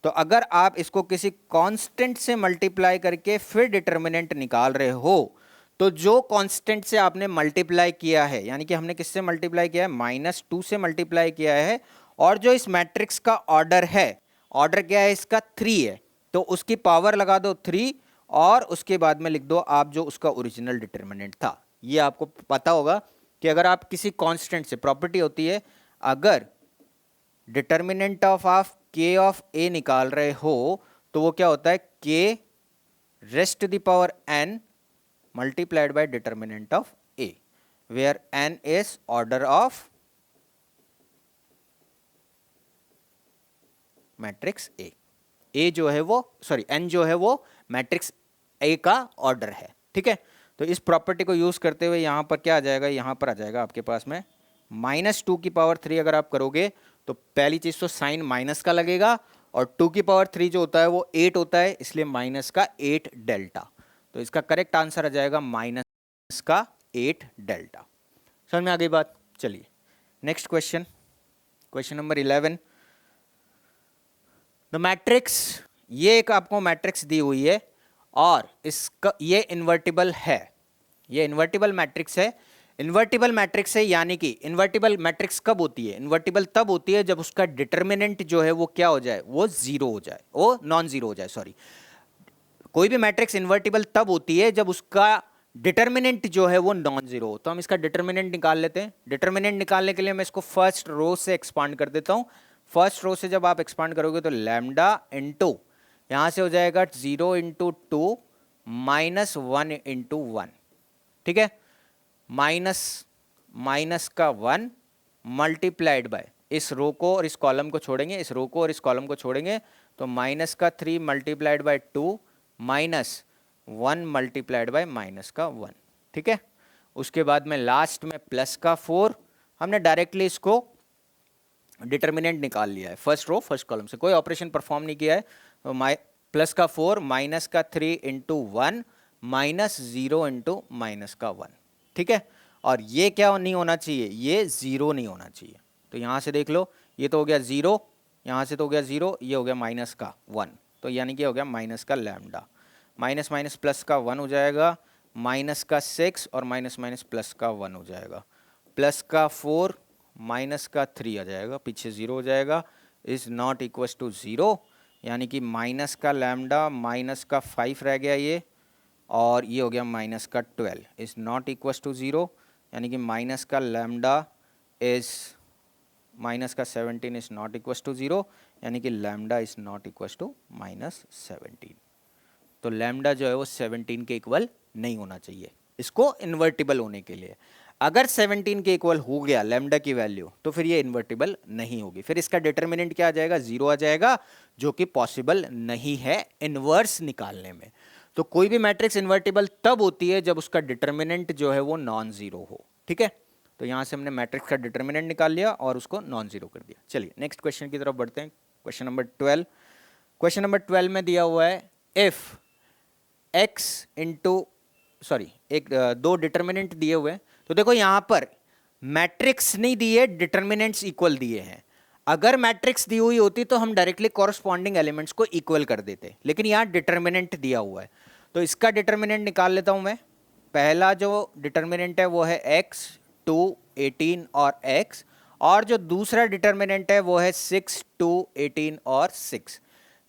तो अगर आप इसको किसी कांस्टेंट से मल्टीप्लाई करके फिर डिटर्मिनेंट निकाल रहे हो, तो जो कांस्टेंट से आपने मल्टीप्लाई किया है, यानी कि हमने किससे मल्टीप्लाई किया है, -2 से मल्टीप्लाई किया है, और जो इस मैट्रिक्स का ऑर्डर है, ऑर्डर क्या है इसका 3 है, तो उसकी पावर लगा दो 3 और उसके बाद में लिख दो आप जो उसका ओरिजिनल डिटर्मिनेंट था। ये आपको पता होगा कि अगर आप किसी कांस्टेंट से, प्रॉपर्टी होती है अगर determinant of k of A निकाल रहे हो तो वो क्या होता है, k raised to the power n multiplied by determinant of A, where n is order of matrix A जो है वो, सॉरी n जो है वो मैट्रिक्स ए का ऑर्डर है, ठीक है। तो इस प्रॉपर्टी को यूज करते हुए यहां पर क्या आ जाएगा, यहां पर आ जाएगा आपके पास में -2 की पावर 3 अगर आप करोगे तो पहली चीज तो साइन माइनस का लगेगा, और 2 की पावर 3 जो होता है वो 8 होता है, इसलिए माइनस का 8 डेल्टा। तो इसका करेक्ट आंसर आ जाएगा माइनस का 8 डेल्टा। समझ में आ गई बात। चलिए next question, question number 11। The matrix, ये एक आपको मैट्रिक्स दी हुई है और इसका ये इन्वर्टिबल है, ये इन्वर्टिबल मैट्रिक्स है। इन्वर्टिबल मैट्रिक्स है यानी कि इन्वर्टिबल मैट्रिक्स कब होती है, इन्वर्टिबल तब होती है जब उसका डिटर्मिनेंट जो है वो क्या हो जाए, वो जीरो हो जाए, वो नॉन जीरो हो जाए, सॉरी। कोई भी मैट्रिक्स इन्वर्टिबल तब होती है जब उसका डिटर्मिनेंट जो है वो नॉन जीरो हो। तो हम इसका डिटर्मिनेंट निकाल लेते हैं। डिटर्मिनेंट निकालने के लिए मैं इसको फर्स्ट रो से एक्सपांड कर देता हूं। फर्स्ट रो से जब आप एक्सपांड करोगे तो लैम्डा इंटू यहां से हो जाएगा 0 इंटू 2 -1 इंटू 1, ठीक है, माइनस का 1 मल्टीप्लाइड बाय इस रो को और इस कॉलम को छोड़ेंगे, इस रो को और इस कॉलम को छोड़ेंगे तो माइनस का 3 multiplied by 2 -1 multiplied by minus का 1, ठीक है। उसके बाद में लास्ट में प्लस का 4, हमने डायरेक्टली इसको डिटर्मिनेंट निकाल लिया है फर्स्ट रो फर्स्ट कॉलम से, कोई ऑपरेशन परफॉर्म नहीं किया है। तो प्लस का 4 माइनस का 3 इंटू 1 -0 इंटू माइनस का 1, ठीक है। और ये क्या नहीं होना चाहिए, ये 0 नहीं होना चाहिए। तो यहाँ से देख लो, ये तो हो गया 0, यहाँ से तो हो गया 0, ये हो गया माइनस का 1, तो यानी कि हो गया माइनस का लैम्डा, माइनस माइनस प्लस का 1 हो जाएगा, माइनस का 6 और माइनस माइनस प्लस का 1 हो जाएगा, प्लस का 4 माइनस का 3 आ जाएगा, पीछे 0 हो जाएगा, इज नॉट इक्वल्स टू 0, यानी कि माइनस का लैम्डा माइनस का 5 रह गया ये, और ये हो गया माइनस का 12 इज नॉट इक्वल्स टू 0, यानी कि माइनस का लैम्डा इज माइनस का 17 इज नॉट इक्वल्स टू 0, यानी कि lambda is not equals to -17। तो लैम्डा जो है वो 17 के इक्वल नहीं होना चाहिए इसको इन्वर्टिबल होने के लिए। अगर 17 के इक्वल हो गया लैम्डा की वैल्यू तो फिर ये इन्वर्टिबल नहीं होगी, फिर इसका डिटर्मिनेंट क्या आ जाएगा, 0 आ जाएगा, जो कि पॉसिबल नहीं है इन्वर्स निकालने में। तो कोई भी मैट्रिक्स इन्वर्टिबल तब होती है जब उसका डिटर्मिनेंट जो है वो नॉन जीरो हो, ठीक है। तो यहां से हमने मैट्रिक्स का डिटर्मिनेंट निकाल लिया और उसको नॉन जीरो कर दिया। चलिए नेक्स्ट क्वेश्चन की तरफ बढ़ते हैं, क्वेश्चन नंबर 12। क्वेश्चन नंबर 12 में दिया हुआ है इफ x इंटू सॉरी दो डिटर्मिनेंट दिए हुए हैं। तो देखो यहां पर मैट्रिक्स नहीं दी है, डिटर्मिनेंट्स इक्वल दिए हैं। अगर मैट्रिक्स दी हुई होती तो हम डायरेक्टली कॉरस्पॉन्डिंग एलिमेंट्स को इक्वल कर देते, लेकिन यहां डिटर्मिनेंट दिया हुआ है। तो इसका डिटर्मिनेंट निकाल लेता हूं मैं। पहला जो डिटर्मिनेंट है वो है x, 2, 18 और x, और जो दूसरा डिटर्मिनेंट है वो है 6, 2, 18 और 6।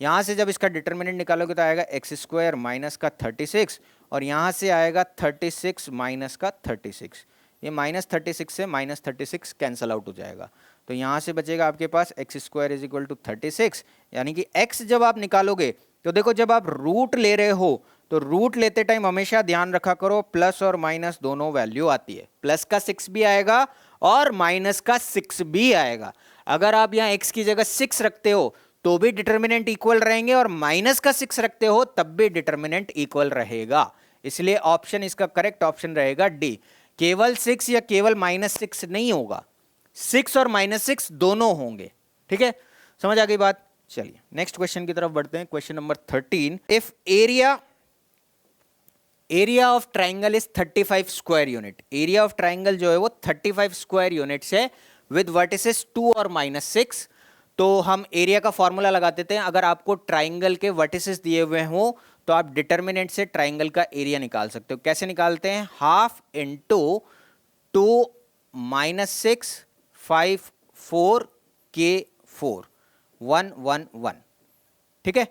यहां से जब इसका डिटर्मिनेंट निकालोगे तो आएगा x² माइनस का 36, और यहां से आएगा 36 माइनस का 36। ये -36 से -36 कैंसल आउट हो जाएगा, तो यहां से बचेगा आपके पास x² इज इक्वल टू 36, यानी कि x जब आप निकालोगे तो देखो जब आप रूट ले रहे हो तो रूट लेते टाइम हमेशा ध्यान रखा करो प्लस और माइनस दोनों वैल्यू आती है, प्लस का 6 भी आएगा और माइनस का 6 भी आएगा। अगर आप यहाँ x की जगह 6 रखते हो तो भी डिटर्मिनेंट इक्वल रहेंगे, और माइनस का 6 रखते हो तब भी डिटर्मिनेंट इक्वल रहेगा। इसलिए ऑप्शन इसका करेक्ट ऑप्शन रहेगा डी। केवल 6 या केवल -6 नहीं होगा, 6 और -6 दोनों होंगे। ठीक है, समझ आ गई बात। चलिए नेक्स्ट क्वेश्चन की तरफ बढ़ते हैं। Question number 13, if area of triangle is 35 square unit, area of triangle जो है वो 35 स्क्वायर यूनिट्स है विद वर्टिसेस 2 और -6। तो हम एरिया का फॉर्मूला लगा देते हैं। अगर आपको ट्राइंगल के वर्टिसेस दिए हुए हो तो आप डिटर्मिनेंट से ट्राइंगल का एरिया निकाल सकते हो। कैसे निकालते हैं? हाफ इंटू 2 -6 5 4 के 4 1 1 1। ठीक है,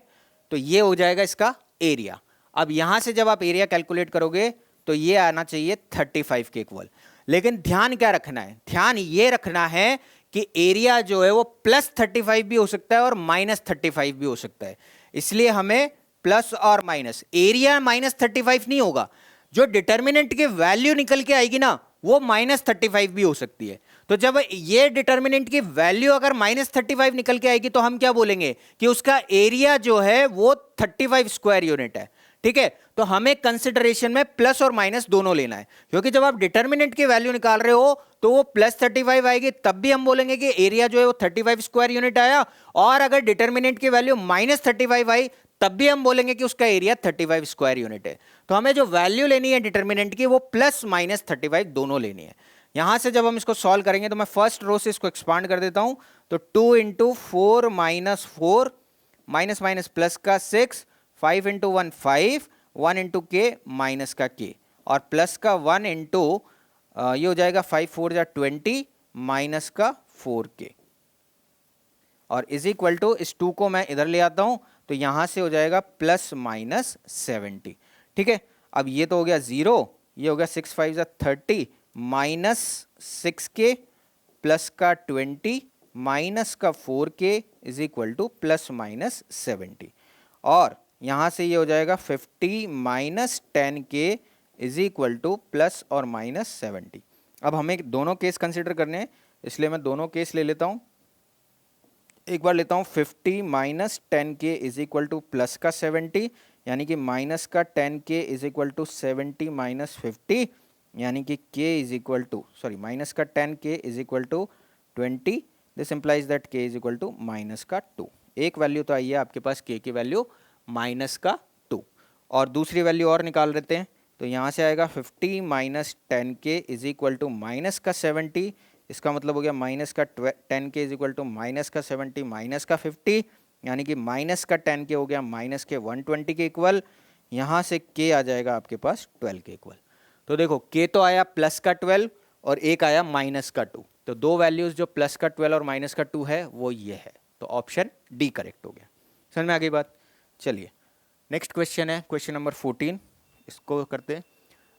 तो ये हो जाएगा इसका एरिया। अब यहां से जब आप एरिया कैलकुलेट करोगे तो ये आना चाहिए 35 के इक्वल। लेकिन ध्यान क्या रखना है? ध्यान ये रखना है कि एरिया जो है वो +35 भी हो सकता है और -35 भी हो सकता है। इसलिए हमें प्लस और माइनस, एरिया -35 नहीं होगा, जो डिटर्मिनेंट की वैल्यू निकल के आएगी ना वो -35 भी हो सकती है। तो जब ये डिटर्मिनेंट की वैल्यू अगर -35 निकल के आएगी तो हम क्या बोलेंगे कि उसका एरिया जो है वो 35 स्क्वायर यूनिट है। ठीक है, तो हमें कंसिडरेशन में प्लस और माइनस दोनों लेना है, क्योंकि जब आप डिटर्मिनेंट की वैल्यू निकाल रहे हो तो वो +35 आएगी, तब भी हम बोलेंगे कि एरिया जो है वो 35 स्क्वायर यूनिट आया। और अगर डिटर्मिनेंट की वैल्यू -35 आई तब भी हम बोलेंगे कि उसका एरिया 35 स्क्वायर यूनिट है। तो हमें जो वैल्यू लेनी है डिटर्मिनेंट की वो +-35 दोनों लेनी है। यहां से जब हम इसको सॉल्व करेंगे तो मैं फर्स्ट रो से इसको एक्सपांड कर देता हूं। तो 2 × 4 - 4 माइनस माइनस प्लस का 6, 5 × 1 5, 1 × k माइनस का k, और प्लस का 1 इंटू ये हो जाएगा 5 4 जा 20 माइनस का 4k, और इज इक्वल टू इस 2 को मैं इधर ले आता हूं तो यहां से हो जाएगा +-70। ठीक है, अब ये तो हो गया 0, ये हो गया 6 5 जा 30 माइनस 6k प्लस का 20 माइनस का 4k इज इक्वल टू +-70, और यहां से ये हो जाएगा 50 minus 10k is equal two plus और -70। अब हमें दोनों केस कंसिडर करने हैं, इसलिए मैं दोनों केस ले लेता हूं। एक बार लेता हूं 50 minus 10k is equal two plus का 70, यानी कि माइनस का 10k is equal to 70 minus 50, यानी कि k is equal to minus का 10k is equal to 20। This implies that k is equal to minus का 2। एक वैल्यू तो आई है आपके पास k की वैल्यू माइनस का 2, और दूसरी वैल्यू और निकाल लेते हैं। तो यहाँ से आएगा 50 minus 10k is equal to minus का 70, इसका मतलब हो गया माइनस का 10k is equal to minus का 70 माइनस का 50, यानी कि माइनस का 10k हो गया माइनस के 120 के इक्वल। यहाँ से k आ जाएगा आपके पास 12 के इक्वल। तो देखो k तो आया प्लस का 12 और एक आया माइनस का 2, तो दो वैल्यूज जो प्लस का 12 और माइनस का 2 है वो ये है, तो ऑप्शन डी करेक्ट हो गया। समझ में आ गई बात। चलिए नेक्स्ट क्वेश्चन है क्वेश्चन नंबर 14, इसको करते हैं।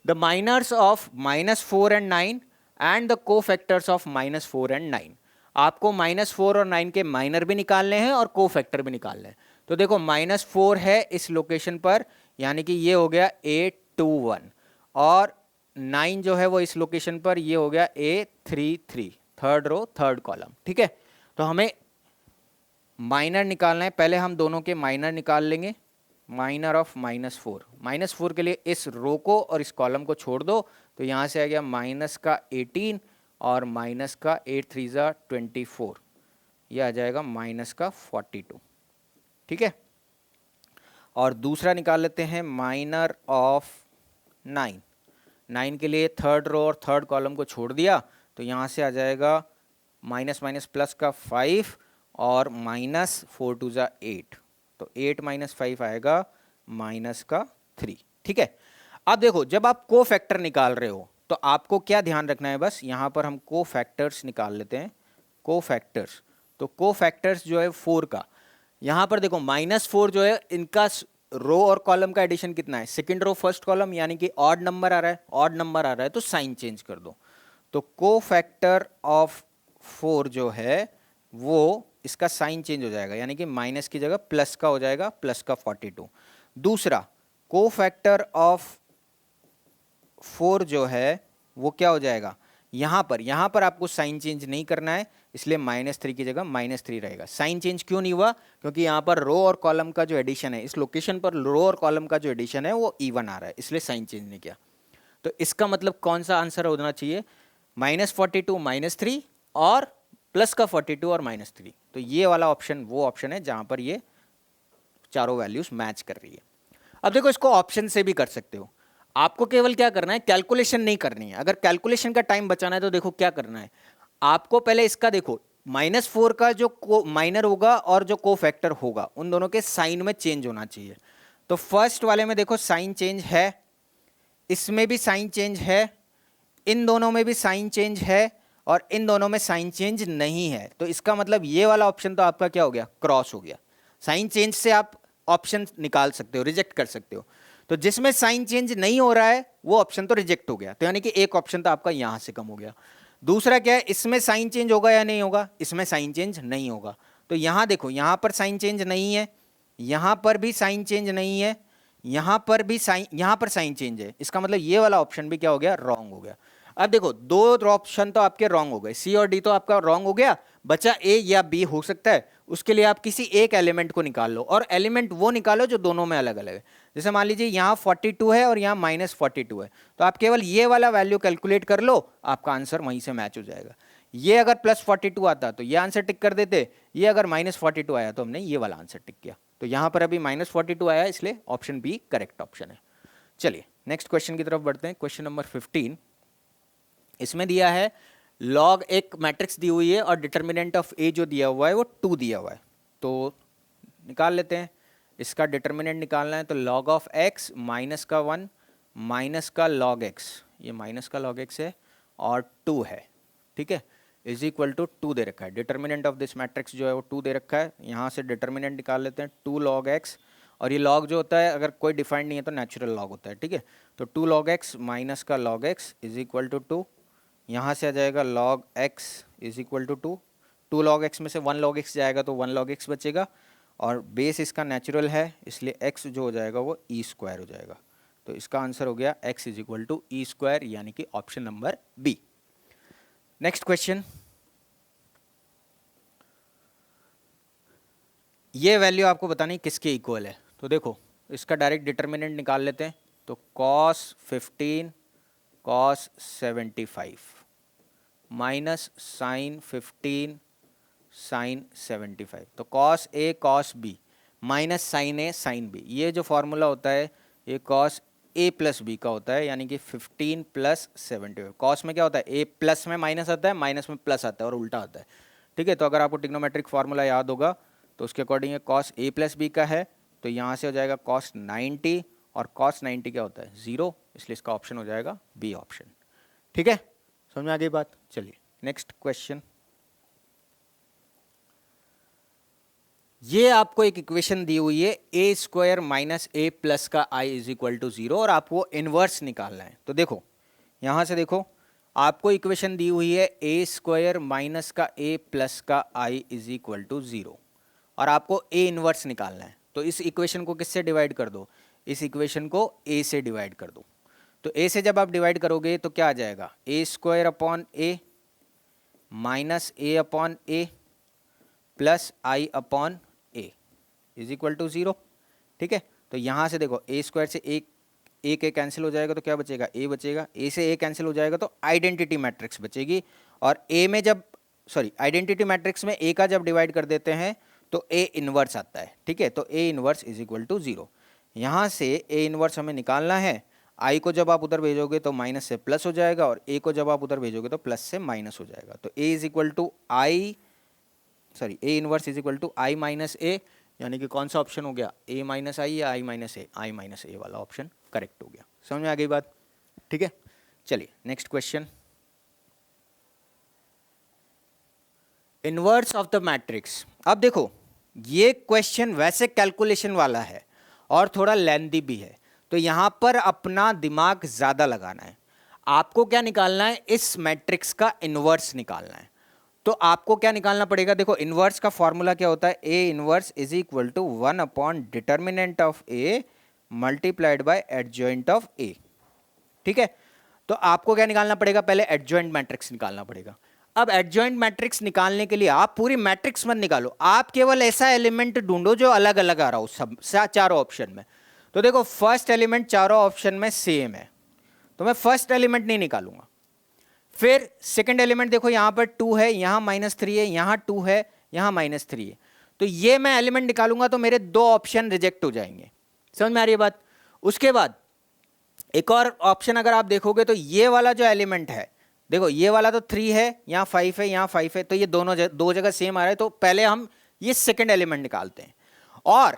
The minors of -4 and 9 and the cofactors of -4 and 9। आपको -4 और 9 के माइनर भी निकालने हैं और कोफैक्टर भी निकालने हैं। तो देखो -4 है इस लोकेशन पर, यानी कि ये हो गया 8 2 1, और 9 जो है वो इस लोकेशन पर, ये हो गया A33, third row third column. ठीक है, तो हमें माइनर निकालना है। पहले हम दोनों के माइनर निकाल लेंगे। माइनर ऑफ -4, -4 के लिए इस रो को और इस कॉलम को छोड़ दो, तो यहाँ से आ गया माइनस का 18 और माइनस का 8 3 जा 24, ये आ जाएगा माइनस का 42। ठीक है, और दूसरा निकाल लेते हैं माइनर ऑफ 9। 9 के लिए थर्ड रो और थर्ड कॉलम को छोड़ दिया, तो यहाँ से आ जाएगा माइनस माइनस प्लस का 5 और माइनस 4 2 जा 8, तो 8 - 5 आएगा माइनस का 3। ठीक है, अब देखो जब आप को फैक्टर निकाल रहे हो तो आपको क्या ध्यान रखना है, बस यहाँ पर हम को फैक्टर्स निकाल लेते हैं। को फैक्टर्स, तो को फैक्टर्स जो है 4 का, यहाँ पर देखो -4 जो है इनका रो और कॉलम का एडिशन कितना है, सेकंड रो फर्स्ट कॉलम, यानी कि ऑड नंबर आ रहा है, ऑड नंबर आ रहा है तो साइन चेंज कर दो। तो को फैक्टर ऑफ 4 जो है वो इसका साइन चेंज हो जाएगा, यानी कि माइनस की जगह प्लस का हो जाएगा, प्लस का 42। दूसरा को फैक्टर ऑफ 4 जो है वो क्या हो जाएगा, यहाँ पर आपको साइन चेंज नहीं करना है, इसलिए -3 की जगह -3 रहेगा। साइन चेंज क्यों नहीं हुआ? क्योंकि यहाँ पर रो और कॉलम का जो एडिशन है, इस लोकेशन पर रो और कॉलम का जो एडिशन है वो इवन आ रहा है, इसलिए साइन चेंज नहीं किया। तो इसका मतलब कौन सा आंसर होना चाहिए? -42 -3 और प्लस का 42 और -3। तो ये वाला ऑप्शन वो ऑप्शन है जहां पर ये चारों वैल्यूज मैच कर रही है। अब देखो, इसको ऑप्शन से भी कर सकते हो। आपको केवल क्या करना है, कैलकुलेशन नहीं करनी है। अगर कैलकुलेशन का टाइम बचाना है तो देखो क्या करना है, आपको पहले इसका देखो -4 का जो माइनर होगा और जो को फैक्टर होगा उन दोनों के साइन में चेंज होना चाहिए। तो फर्स्ट वाले में देखो साइन चेंज है, इसमें भी साइन चेंज है, इन दोनों में भी साइन चेंज है और इन दोनों में साइन चेंज नहीं है। तो इसका मतलब ये वाला ऑप्शन तो आपका क्या हो गया, क्रॉस हो गया। साइन चेंज से आप ऑप्शन निकाल सकते हो, रिजेक्ट कर सकते हो। तो जिसमें साइन चेंज नहीं हो रहा है वो ऑप्शन तो रिजेक्ट हो गया, तो यानी कि एक ऑप्शन तो आपका यहां से कम हो गया। दूसरा क्या है, इसमें साइन चेंज होगा या नहीं होगा? इसमें साइन चेंज नहीं होगा। तो यहां देखो, यहां पर साइन चेंज नहीं है, यहां पर भी साइन चेंज नहीं है, यहां पर भी साइन, यहां पर साइन चेंज है। इसका मतलब ये वाला ऑप्शन भी क्या हो गया, रॉन्ग हो गया। अब देखो, दो ऑप्शन तो आपके रॉन्ग हो गए, सी और डी तो आपका रॉन्ग हो गया, बचा ए या बी हो सकता है। उसके लिए आप किसी एक एलिमेंट को निकाल लो, और एलिमेंट वो निकालो जो दोनों में अलग अलग है। जैसे मान लीजिए यहाँ 42 है और यहाँ -42 है, तो आप केवल ये वाला वैल्यू कैलकुलेट कर लो, आपका आंसर वहीं से मैच हो जाएगा। ये अगर +42 आता तो ये आंसर टिक कर देते, ये अगर -42 आया तो हमने ये वाला आंसर टिक किया। तो यहाँ पर अभी -42 आया, इसलिए ऑप्शन बी करेक्ट ऑप्शन है। चलिए नेक्स्ट क्वेश्चन की तरफ बढ़ते हैं। क्वेश्चन नंबर 15, इसमें दिया है लॉग, एक मैट्रिक्स दी हुई है और डिटर्मिनेंट ऑफ ए जो दिया हुआ है वो 2 दिया हुआ है। तो निकाल लेते हैं, इसका डिटर्मिनेंट निकालना है। तो log ऑफ x माइनस का 1 माइनस का log x, ये माइनस का log x है और 2 है, ठीक है, इज इक्वल टू 2 दे रखा है। डिटर्मिनेंट ऑफ दिस मैट्रिक्स जो है वो 2 दे रखा है। यहाँ से डिटर्मिनेंट निकाल लेते हैं, 2 log x, और ये log जो होता है अगर कोई डिफाइंड नहीं है तो नेचुरल log होता है, ठीक है। तो 2 log x माइनस का log x is equal to 2, यहाँ से आ जाएगा log x is equal to 2, 2 log x में से 1 log x जाएगा तो 1 log x बचेगा, और बेस इसका नेचुरल है इसलिए x जो हो जाएगा वो e² हो जाएगा। तो इसका आंसर हो गया x is equal to e², यानी कि option number B. Next question, ये वैल्यू आपको बतानी किसके इक्वल है। तो देखो, इसका डायरेक्ट डिटर्मिनेंट निकाल लेते हैं। तो cos 15 cos 75 minus sine 15 sine 75, तो cos a cos b minus sine a sine b, ये जो फॉर्मूला होता है ये cos a प्लस b का होता है, यानी कि 15 प्लस 75। cos में क्या होता है, a प्लस में माइनस आता है, माइनस में प्लस आता है और उल्टा आता है, ठीक है। तो अगर आपको ट्रिग्नोमेट्रिक फार्मूला याद होगा तो उसके according cos a plus b का है, तो यहाँ से हो जाएगा cos 90, और cos 90 क्या होता है, 0, इसलिए इसका ऑप्शन हो जाएगा बी ऑप्शन, ठीक है। समझ में आ गई बात। चलिए नेक्स्ट क्वेश्चन, ये आपको एक इक्वेशन दी हुई है a² माइनस a प्लस का i इज इक्वल टू 0, और आपको इनवर्स निकालना है। तो देखो, यहाँ से देखो, आपको इक्वेशन दी हुई है a² माइनस का a प्लस का i इज इक्वल टू 0, और आपको a इनवर्स निकालना है। तो इस इक्वेशन को किससे डिवाइड कर दो, इस इक्वेशन को a से डिवाइड कर दो। तो a से जब आप डिवाइड करोगे तो क्या आ जाएगा, a² upon a minus a upon a plus i upon a is equal to 0, ठीक है। तो यहाँ से देखो, a² से एक कैंसिल हो जाएगा तो क्या बचेगा, a बचेगा, a से a कैंसिल हो जाएगा तो आइडेंटिटी मैट्रिक्स बचेगी, और a में जब आइडेंटिटी मैट्रिक्स में a का जब डिवाइड कर देते हैं तो a इनवर्स आता है, ठीक है। तो a inverse is equal to 0। यहाँ से a इनवर्स हमें निकालना है, i को जब आप उधर भेजोगे तो माइनस से प्लस हो जाएगा, और a को जब आप उधर भेजोगे तो प्लस से माइनस हो जाएगा। तो a is equal to a inverse is equal to i minus a, यानी कि कौन सा ऑप्शन हो गया, a माइनस आई या i माइनस a वाला ऑप्शन करेक्ट हो गया। समझ में आ गई बात, ठीक है। चलिए next question, inverse of the matrix. अब देखो, ये क्वेश्चन वैसे कैलकुलेशन वाला है और थोड़ा लेंथी भी है, तो यहाँ पर अपना दिमाग ज़्यादा लगाना है। आपको क्या निकालना है, इस मैट्रिक्स का इनवर्स निकालना है। तो आपको क्या निकालना पड़ेगा, देखो इनवर्स का फॉर्मूला क्या होता है, A inverse is equal to 1 upon determinant of A multiplied by adjoint of A, ठीक है। तो आपको क्या निकालना पड़ेगा, पहले एडजॉइंट मैट्रिक्स निकालना पड़ेगा। अब एडजॉइंट मैट्रिक्स निकालने के लिए आप पूरी मैट्रिक्स मत निकालो, आप केवल ऐसा एलिमेंट ढूंढो जो अलग अलग आ रहा हो सब चारों ऑप्शन में। तो देखो फर्स्ट एलिमेंट चारों ऑप्शन में सेम है, तो मैं फर्स्ट एलिमेंट नहीं निकालूंगा। फिर सेकंड एलिमेंट देखो यहां पर 2 है, यहां -3 है, यहां 2 है, यहां -3 है, तो ये मैं एलिमेंट निकालूंगा तो मेरे दो ऑप्शन रिजेक्ट हो जाएंगे। समझ में आ रही है बात। उसके बाद एक और ऑप्शन अगर आप देखोगे तो ये वाला जो एलिमेंट है, देखो ये वाला तो 3 है, यहाँ 5 है, यहाँ 5 है, तो ये दोनों दो जगह सेम आ रहा है, तो पहले हम ये सेकंड एलिमेंट निकालते हैं। और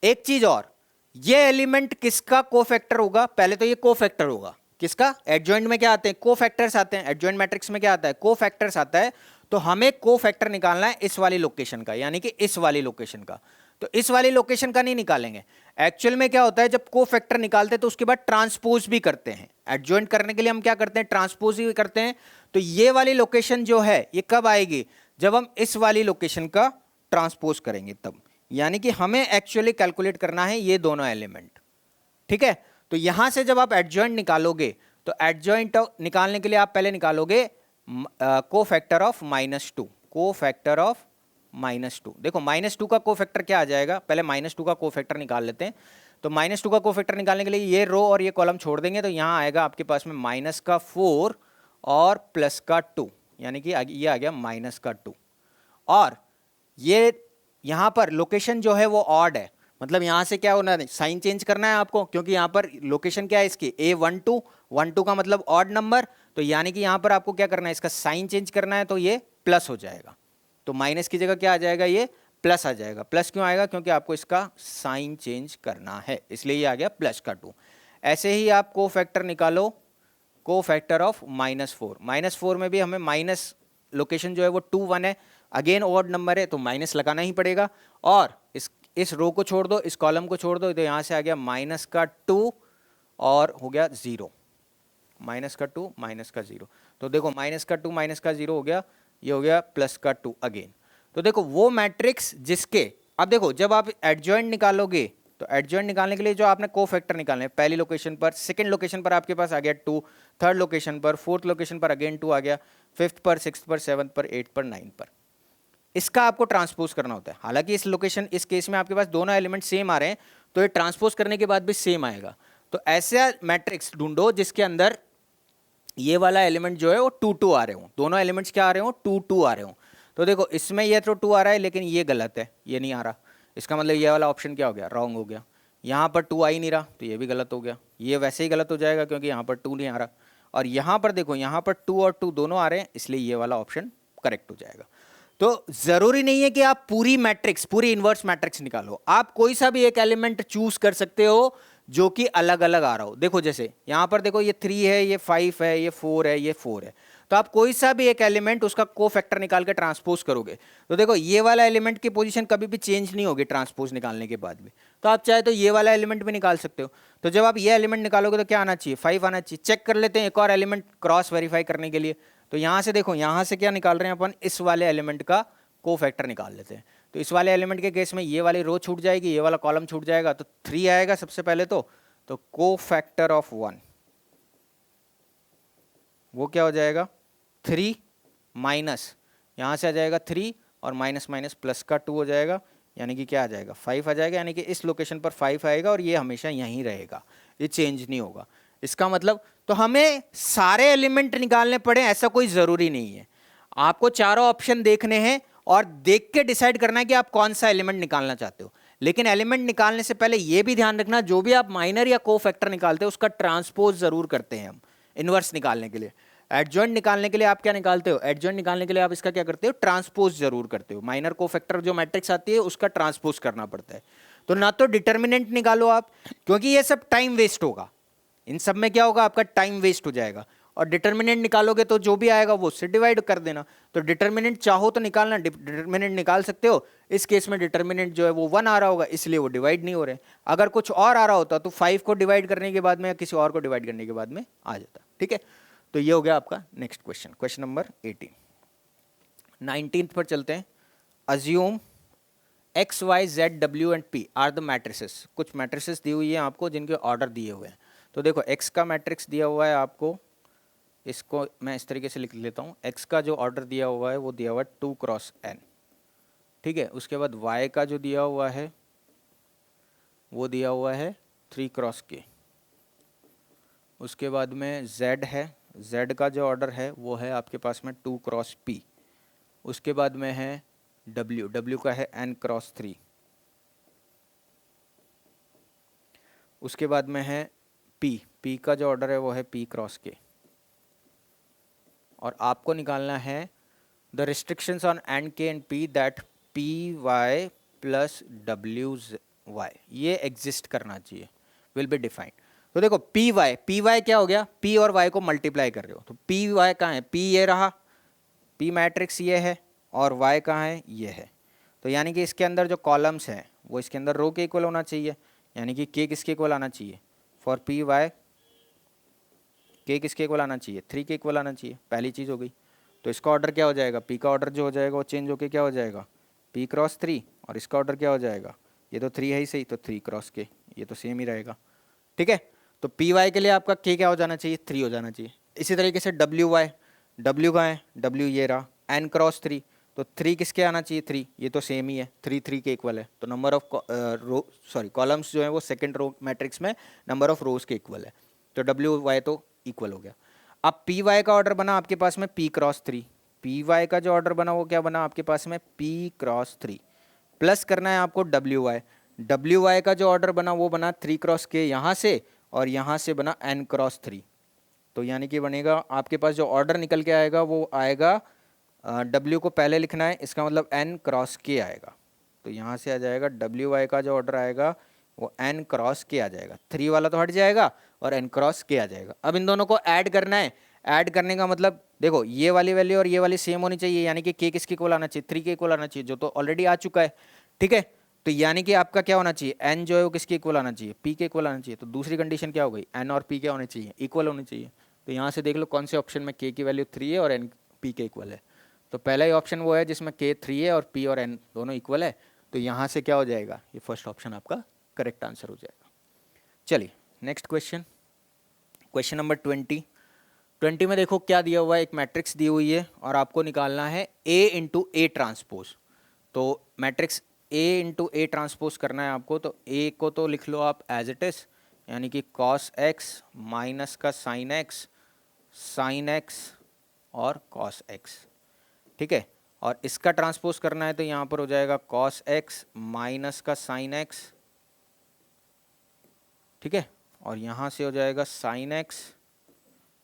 एक चीज और, ये एलिमेंट किसका कोफैक्टर होगा, पहले तो ये कोफैक्टर होगा किसका, एडजॉइंट में क्या आते हैं, कोफैक्टर्स आते हैं, एडजॉइंट मैट्रिक्स में क्या आता है, कोफैक्टर्स आता है। तो हमें कोफैक्टर निकालना है इस वाली लोकेशन का, यानी कि इस वाली लोकेशन का। तो इस वाली लोकेशन का नहीं निकालेंगे। एक्चुअल में क्या होता है, जब कोफैक्टर निकालते हैं तो उसके बाद ट्रांसपोज भी करते हैं। एडजॉइंट करने के लिए हम क्या करते हैं, ट्रांसपोज भी करते हैं। तो ये वाली लोकेशन जो है ये कब आएगी, जब हम इस वाली लोकेशन का ट्रांसपोज करेंगे तब। यानी कि हमें एक्चुअली कैलकुलेट करना है ये दोनों एलिमेंट, ठीक है। तो यहां से जब आप एडजॉइंट निकालोगे तो एडजॉइंट निकालने के लिए आप पहले निकालोगे कोफैक्टर ऑफ -2, कोफैक्टर ऑफ -2। देखो -2 का कोफैक्टर क्या आ जाएगा, पहले -2 का कोफैक्टर निकाल लेते हैं। तो -2 का कोफैक्टर निकालने के लिए ये रो और ये कॉलम छोड़ देंगे, तो यहाँ आएगा आपके पास में -4 और +2, यानी कि ये आ गया -2। और ये यहाँ पर लोकेशन जो है वो ऑड है, मतलब यहाँ से क्या होना है, साइन चेंज करना है आपको, क्योंकि यहाँ पर लोकेशन क्या है इसकी A12, 12 का मतलब ऑड नंबर, तो यानी कि यहाँ पर आपको क्या करना है, इसका साइन चेंज करना है, तो ये प्लस हो जाएगा। तो माइनस की जगह क्या आ जाएगा, ये प्लस आ जाएगा। प्लस क्यों आएगा, क्योंकि आपको इसका साइन चेंज करना है, इसलिए ये आ गया +2। ऐसे ही आप कोफैक्टर निकालो, कोफैक्टर ऑफ -4। -4 में भी हमें माइनस लोकेशन जो है वो 2 1 है, अगेन ऑड नंबर है तो माइनस लगाना ही पड़ेगा। और इस रो को छोड़ दो, इस कॉलम को छोड़ दो, तो यहाँ से आ गया -2 और हो गया 0, -2 -0। तो देखो -2 -0 हो गया, ये हो गया +2 अगेन। तो देखो वो मैट्रिक्स जिसके, अब देखो जब आप एडजॉइंट निकालोगे तो एडजॉइंट निकालने के लिए जो आपने कोफैक्टर निकालने, पहली लोकेशन पर, सेकंड लोकेशन पर आपके पास आ गया 2, थर्ड लोकेशन पर, फोर्थ लोकेशन पर अगेन 2 आ गया, फिफ्थ पर, सिक्स्थ पर, सेवंथ पर, 8 पर, 9 पर, इसका आपको ट्रांसपोज करना होता है। हालांकि इस लोकेशन, इस केस में आपके पास दोनों एलिमेंट सेम आ रहे हैं, तो ये ट्रांसपोज करने के बाद भी सेम आएगा। तो ऐसा मैट्रिक्स ढूंढो जिसके अंदर ये वाला एलिमेंट जो है वो 2 2 आ रहे हो, दोनों एलिमेंट्स क्या आ रहे हो, 2 2 आ रहे हो। तो देखो इसमें ये तो 2 आ रहा है, लेकिन ये गलत है, ये नहीं आ रहा, इसका मतलब ये वाला ऑप्शन क्या हो गया, रॉन्ग हो गया। यहाँ पर 2 आ ही नहीं रहा, तो ये भी गलत हो गया, ये वैसे ही गलत हो जाएगा क्योंकि यहाँ पर 2 नहीं आ रहा। और यहाँ पर देखो, यहाँ पर 2 और 2 दोनों आ रहे हैं, इसलिए ये वाला ऑप्शन करेक्ट हो जाएगा। तो जरूरी नहीं है कि आप पूरी मैट्रिक्स, पूरी इनवर्स मैट्रिक्स निकालो, आप कोई सा भी एक एलिमेंट चूज कर सकते हो जो कि अलग अलग आ रहा हो। देखो जैसे यहां पर देखो, ये 3 है, ये 5 है, ये 4 है, ये 4 है, तो आप कोई सा भी एक एलिमेंट उसका कोफैक्टर निकाल के ट्रांसपोज करोगे, तो देखो ये वाला एलिमेंट की पोजीशन कभी भी चेंज नहीं होगी ट्रांसपोज निकालने के बाद भी। तो आप चाहे तो ये वाला एलिमेंट भी निकाल सकते हो। तो जब आप ये एलिमेंट निकालोगे तो क्या आना चाहिए, 5 आना चाहिए। चेक कर लेते हैं एक और एलिमेंट क्रॉस वेरीफाई करने के लिए। तो यहाँ से देखो, यहाँ से क्या निकाल रहे हैं अपन, इस वाले एलिमेंट का कोफैक्टर निकाल लेते हैं। तो इस वाले एलिमेंट के केस में ये वाली रो छूट जाएगी, ये वाला कॉलम छूट जाएगा, तो 3 आएगा सबसे पहले। तो कोफैक्टर ऑफ 1 वो क्या हो जाएगा, 3 माइनस, यहाँ से आ जाएगा 3 और माइनस माइनस प्लस का 2 हो जाएगा, यानी कि क्या आ जाएगा, 5 आ जाएगा। यानी कि इस लोकेशन पर 5 आएगा और ये हमेशा यहीं रहेगा, ये चेंज नहीं होगा। इसका मतलब तो हमें सारे एलिमेंट निकालने पड़े ऐसा कोई ज़रूरी नहीं है, आपको चारों ऑप्शन देखने हैं और देख के डिसाइड करना है कि आप कौन सा एलिमेंट निकालना चाहते हो। लेकिन एलिमेंट निकालने से पहले यह भी ध्यान रखना, जो भी आप माइनर या कोफैक्टर निकालते हो उसका ट्रांसपोज जरूर करते हैं हम इनवर्स निकालने के लिए। एडजॉइंट निकालने के लिए आप क्या निकालते हो, एडजॉइंट निकालने के लिए आप इसका क्या करते हो, ट्रांसपोज जरूर करते हो। माइनर कोफैक्टर जो मैट्रिक्स आती है उसका ट्रांसपोज करना पड़ता है। तो ना तो डिटर्मिनेंट निकालो आप, क्योंकि ये सब टाइम वेस्ट होगा, इन सब में क्या होगा, आपका टाइम वेस्ट हो जाएगा। और डिटर्मिनेंट निकालोगे तो जो भी आएगा वो उससे डिवाइड कर देना। तो डिटर्मिनेंट चाहो तो निकालना, डिटर्मिनेंट निकाल सकते हो। इस केस में डिटर्मिनेंट जो है वो 1 आ रहा होगा, इसलिए वो डिवाइड नहीं हो रहे। अगर कुछ और आ रहा होता तो 5 को डिवाइड करने के बाद में या किसी और को डिवाइड करने के बाद में आ जाता। ठीक है, तो ये हो गया आपका next question, question number 18। 19th पर चलते हैं। Assume X Y Z W and P R the matrices. कुछ मैट्रिसेस दी हुई है आपको जिनके ऑर्डर दिए हुए हैं। तो देखो एक्स का मैट्रिक्स दिया हुआ है आपको इसको मैं इस तरीके से लिख लेता हूँ, x का जो ऑर्डर दिया हुआ है वो दिया हुआ है 2 क्रॉस n, ठीक है। उसके बाद y का जो दिया हुआ है वो दिया हुआ है 3 क्रॉस k। उसके बाद में z है, z का जो ऑर्डर है वो है आपके पास में 2 क्रॉस p। उसके बाद में है w, w का है n क्रॉस 3। उसके बाद में है p, p का जो ऑर्डर है वो है p क्रॉस k। और आपको निकालना है the restrictions on and k and p that P Y plus W Y, ये एग्जिस्ट करना चाहिए, विल बी डिफाइंड। तो देखो पी वाई क्या हो गया, p और y को मल्टीप्लाई कर रहे हो, तो पी वाई कहाँ है, p ये रहा, p मैट्रिक्स ये है, और y कहाँ है, ये है। तो यानी कि इसके अंदर जो कॉलम्स हैं वो इसके अंदर रो के इक्वल होना चाहिए, यानी कि k किसके इक्वल आना चाहिए, फॉर पी वाई k किसके इक्वल आना चाहिए, 3 के इक्वल आना चाहिए, पहली चीज़ हो गई। तो इसका ऑर्डर क्या हो जाएगा, p का ऑर्डर जो हो जाएगा वो चेंज होके क्या हो जाएगा, p क्रॉस 3, और इसका ऑर्डर क्या हो जाएगा, ये तो 3 है ही सही, तो 3 क्रॉस k, ये तो सेम ही रहेगा, ठीक है। तो पी वाई के लिए आपका k क्या हो जाना चाहिए, 3 हो जाना चाहिए। इसी तरीके से डब्ल्यू वाई, डब्ल्यू कहाँ है, डब्ल्यू ये रहा, n क्रॉस 3, तो 3 किसके आना चाहिए, 3, ये तो सेम ही है, 3 3 के इक्वल है। तो number of row sorry columns जो है वो सेकंड रो मैट्रिक्स में नंबर ऑफ रोज के इक्वल है, तो डब्ल्यू वाई तो इक्वल हो गया। अब पी वाई का ऑर्डर बना आपके पास में p क्रॉस 3, पी वाई का जो ऑर्डर बना वो क्या बना आपके पास में p क्रॉस 3, प्लस करना है आपको डब्ल्यू वाई का जो ऑर्डर बना वो बना 3 क्रॉस के यहाँ से, और यहाँ से बना n क्रॉस 3। तो यानी कि बनेगा आपके पास जो ऑर्डर निकल के आएगा वो आएगा, w को पहले लिखना है, इसका मतलब n क्रॉस के आएगा। तो यहाँ से आ जाएगा डब्ल्यू वाई का जो ऑर्डर आएगा वो n क्रॉस के आ जाएगा, 3 वाला तो हट जाएगा और n क्रॉस के आ जाएगा। अब इन दोनों को ऐड करना है, ऐड करने का मतलब देखो ये वाली वैल्यू और ये वाली सेम होनी चाहिए, यानी कि k किसके इक्वल आना चाहिए, 3 के इक्वल आना चाहिए, जो तो ऑलरेडी आ चुका है, ठीक है। तो यानी कि आपका क्या होना चाहिए, n जो है वो किसके इक्वल आना चाहिए, p के इक्वल आना चाहिए। तो दूसरी कंडीशन क्या हो गई, n और p क्या होने चाहिए, इक्वल होने चाहिए। तो यहाँ से देख लो कौन से ऑप्शन में k की वैल्यू 3 है और n p के इक्वल है। तो पहला ही ऑप्शन वो है जिसमें k 3 है और p और n दोनों इक्वल है, तो यहाँ से क्या हो जाएगा, ये फर्स्ट ऑप्शन आपका करेक्ट आंसर हो जाएगा। चलिए नेक्स्ट क्वेश्चन, क्वेश्चन नंबर 20 में देखो क्या दिया हुआ है, एक मैट्रिक्स दी हुई है और आपको निकालना है a इंटू ए ट्रांसपोज। तो matrix a into A transpose करना है आपको, तो a को तो लिख लो आप एज इट इज, यानी कि cos x माइनस का sin x और cos x, ठीक है। और इसका ट्रांसपोज करना है तो यहाँ पर हो जाएगा cos x माइनस का sin x, ठीक है, और यहाँ से हो जाएगा sin x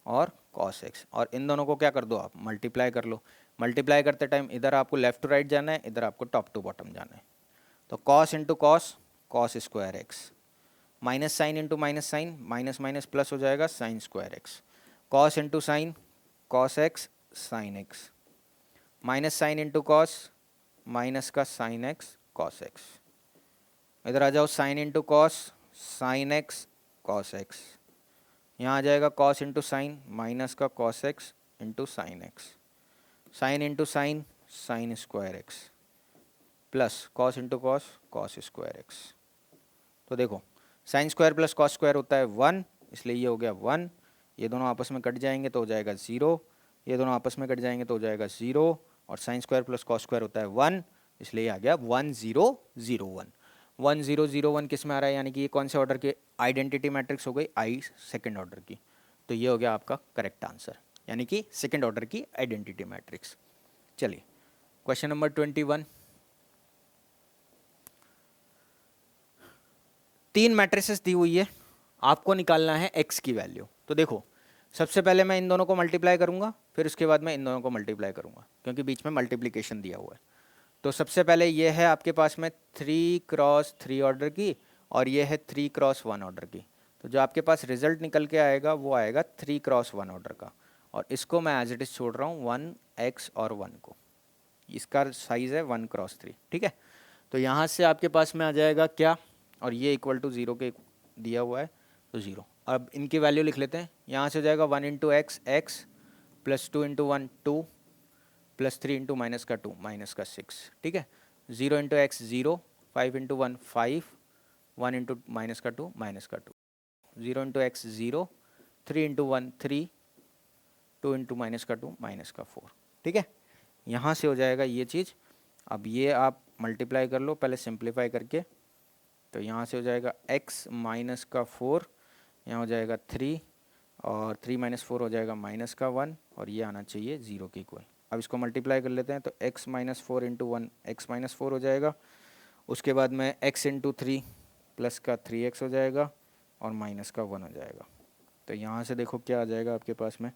और cos x, और इन दोनों को क्या कर दो आप, मल्टीप्लाई कर लो। मल्टीप्लाई करते टाइम इधर आपको लेफ्ट टू राइट जाना है, इधर आपको टॉप टू बॉटम जाना है। तो cos into cos square X, minus sine into minus sine, minus minus plus हो जाएगा sine square X, cos into sine cos x sine X, minus sine into cos, minus का sine X cos x, इधर आ जाओ sine into cos sine X cos x, यहाँ आ जाएगा cos into sine minus का cos x into sine X, sine into sine sine square X, plus cos into cos square x. तो देखो sine square plus cos square होता है 1, इसलिए ये हो गया 1, ये दोनों आपस में कट जाएंगे तो हो जाएगा 0, ये दोनों आपस में कट जाएंगे तो हो जाएगा 0, और sine square plus cos square होता है 1, इसलिए आ गया 1 0 0 1। 1 0 0 1 किस में आ रहा है, यानी कि ये कौन से ऑर्डर की आइडेंटिटी मैट्रिक्स हो गई, आई सेकंड ऑर्डर की। तो ये हो गया आपका करेक्ट आंसर, यानी कि सेकंड ऑर्डर की आइडेंटिटी मैट्रिक्स। चलिए क्वेश्चन नंबर 21, 3 मैट्रिसेस दी हुई है, आपको निकालना है x की वैल्यू। तो देखो सबसे पहले मैं इन दोनों को मल्टीप्लाई करूंगा, फिर उसके बाद मैं इन दोनों को मल्टीप्लाई करूंगा, क्योंकि बीच में मल्टीप्लिकेशन दिया हुआ है। तो सबसे पहले ये है आपके पास में 3 क्रॉस 3 ऑर्डर की, और ये है 3 क्रॉस 1 ऑर्डर की। तो जो आपके पास रिजल्ट निकल के आएगा वो आएगा 3 क्रॉस 1 ऑर्डर का, और इसको मैं एज इट इज़ छोड़ रहा हूँ 1x और 1 को, इसका साइज़ है 1 क्रॉस 3, ठीक है। तो यहाँ से आपके पास में आ जाएगा क्या, और ये इक्वल टू 0 के दिया हुआ है तो 0। अब इनकी वैल्यू लिख लेते हैं, यहाँ से हो जाएगा 1 into x plus 2 into 1 2 plus 3 into minus का 2 माइनस का 6, ठीक है। 0 into x 0, 5 into 1 5, 1 into minus का 2 माइनस का 2, 0 into x 0, 3 into 1 3, 2 into minus का 2 माइनस का 4, ठीक है। यहाँ से हो जाएगा ये चीज़। अब ये आप मल्टीप्लाई कर लो पहले सिंप्लीफाई करके, तो यहाँ से हो जाएगा x माइनस का 4, यहाँ हो जाएगा 3, और 3 माइनस 4 हो जाएगा माइनस का 1, और ये आना चाहिए 0 के इक्वल। अब इसको मल्टीप्लाई कर लेते हैं, तो x minus 4 into 1 x minus 4 हो जाएगा। उसके बाद में x इंटू 3 प्लस का 3x हो जाएगा, और माइनस का 1 हो जाएगा। तो यहाँ से देखो क्या आ जाएगा आपके पास में,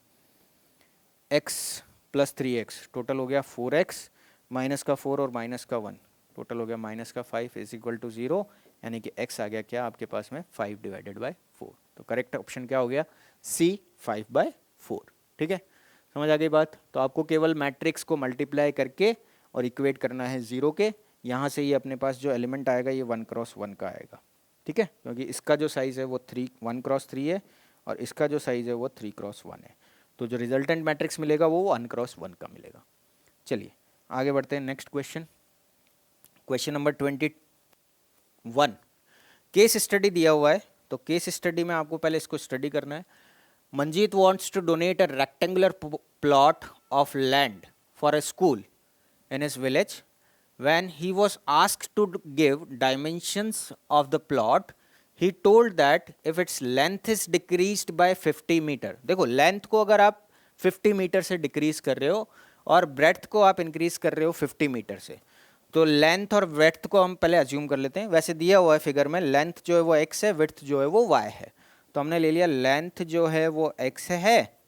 x प्लस 3x टोटल हो गया 4x, माइनस का 4 और माइनस का 1 टोटल हो गया माइनस का 5 इज इक्वल टू 0, यानी कि x आ गया क्या आपके पास में 5 डिवाइडेड बाय 4। तो करेक्ट ऑप्शन क्या हो गया, C 5/4, ठीक है। समझ आ गई बात। तो आपको केवल मैट्रिक्स को मल्टीप्लाई करके और इक्वेट करना है 0 के। यहाँ से ये अपने पास जो एलिमेंट आएगा ये 1 क्रॉस 1 का आएगा, ठीक है, क्योंकि इसका जो साइज़ है वो 1 क्रॉस 3 है, और इसका जो साइज़ है वो 3 क्रॉस 1 है। तो जो रिजल्टेंट मैट्रिक्स मिलेगा वो 1 क्रॉस 1 का मिलेगा। चलिए आगे बढ़ते हैं next question. Question number 21, case study दिया हुआ है। तो केस स्टडी में आपको पहले इसको स्टडी करना है। Manjeet wants to donate a rectangular plot of land for a school in his village. When he was asked to give dimensions of the plot, he told that if its length is decreased by 50 metre, देखो length को अगर आप 50 metre से decrease कर रहे हो और breadth को आप इंक्रीज कर रहे हो 50 मीटर से, तो लेंथ और वेड्थ को हम पहले अज्यूम कर लेते हैं। वैसे दिया हुआ है फिगर में, लेंथ जो है वो x है, विड्थ जो है वो y है। तो हमने ले लिया लेंथ जो है वो x है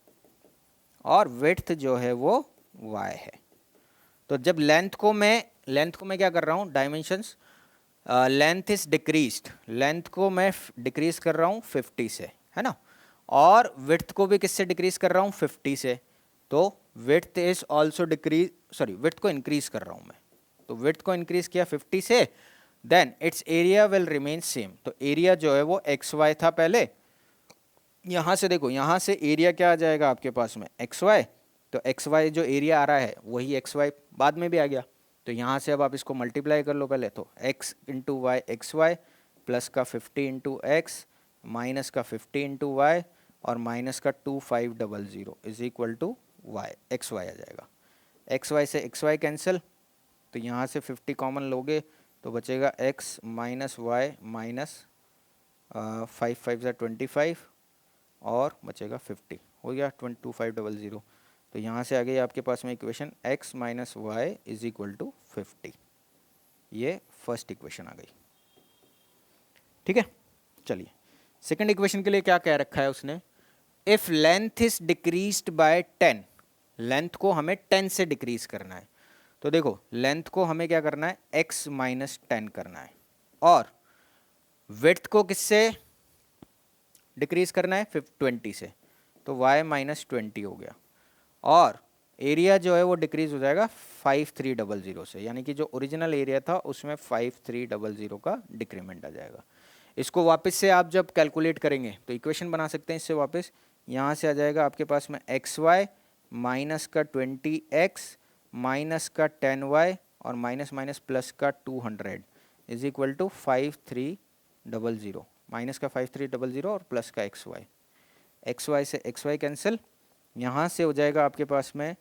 और विड्थ जो है वो y है। तो जब लेंथ को मैं क्या कर रहा हूँ, dimensions, length is decreased, length को मैं डिक्रीज कर रहा हूँ 50 से, है ना, और विड्थ को भी किससे डिक्रीज कर रहा हूँ 50 से। तो width is also decrease, sorry width को इंक्रीज कर रहा हूँ मैं, तो विड्थ को इंक्रीज किया 50 से, then it's area will remain same. तो एरिया जो है वो एक्स वाई था पहले, यहाँ से देखो यहाँ से एरिया क्या आ जाएगा आपके पास में एक्स वाई, तो एक्स वाई जो एरिया आ रहा है वही एक्स वाई बाद में भी आ गया। तो यहाँ से अब आप इसको मल्टीप्लाई कर लो पहले, तो x into Y x Y plus का 50 इंटू एक्स माइनस का 50 इंटू वाई और माइनस का 2500 is equal to y, x y आ जाएगा। एक्स वाई से एक्स वाई कैंसिल, तो यहाँ से 50 कॉमन लोगे तो बचेगा x माइनस वाई माइनस 5 5 ज़ा 25 और बचेगा 50, हो गया 2500। तो यहाँ से आ गई आपके पास में equation x minus Y is equal to 50, ये फर्स्ट इक्वेशन आ गई, ठीक है। चलिए सेकंड इक्वेशन के लिए क्या कह रखा है उसने, if length is decreased bye 10, length को हमें 10 से डिक्रीज करना है। तो देखो लेंथ को हमें क्या करना है x माइनस 10 करना है, और विड्थ को किससे डिक्रीज करना है 20 से, तो y माइनस 20 हो गया, और एरिया जो है वो डिक्रीज हो जाएगा 5300 से, यानी कि जो ओरिजिनल एरिया था उसमें 5300 का डिक्रीमेंट आ जाएगा। इसको वापस से आप जब कैलकुलेट करेंगे तो इक्वेशन बना सकते हैं इससे वापस, यहाँ से आ जाएगा आपके पास में एक्स वाई माइनस का 20x माइनस का 10y और माइनस माइनस प्लस का 200 इज इक्वल टू 5300, माइनस का 5300 और प्लस का एक्स वाई से एक्स वाई कैंसिल, यहाँ से हो जाएगा आपके पास में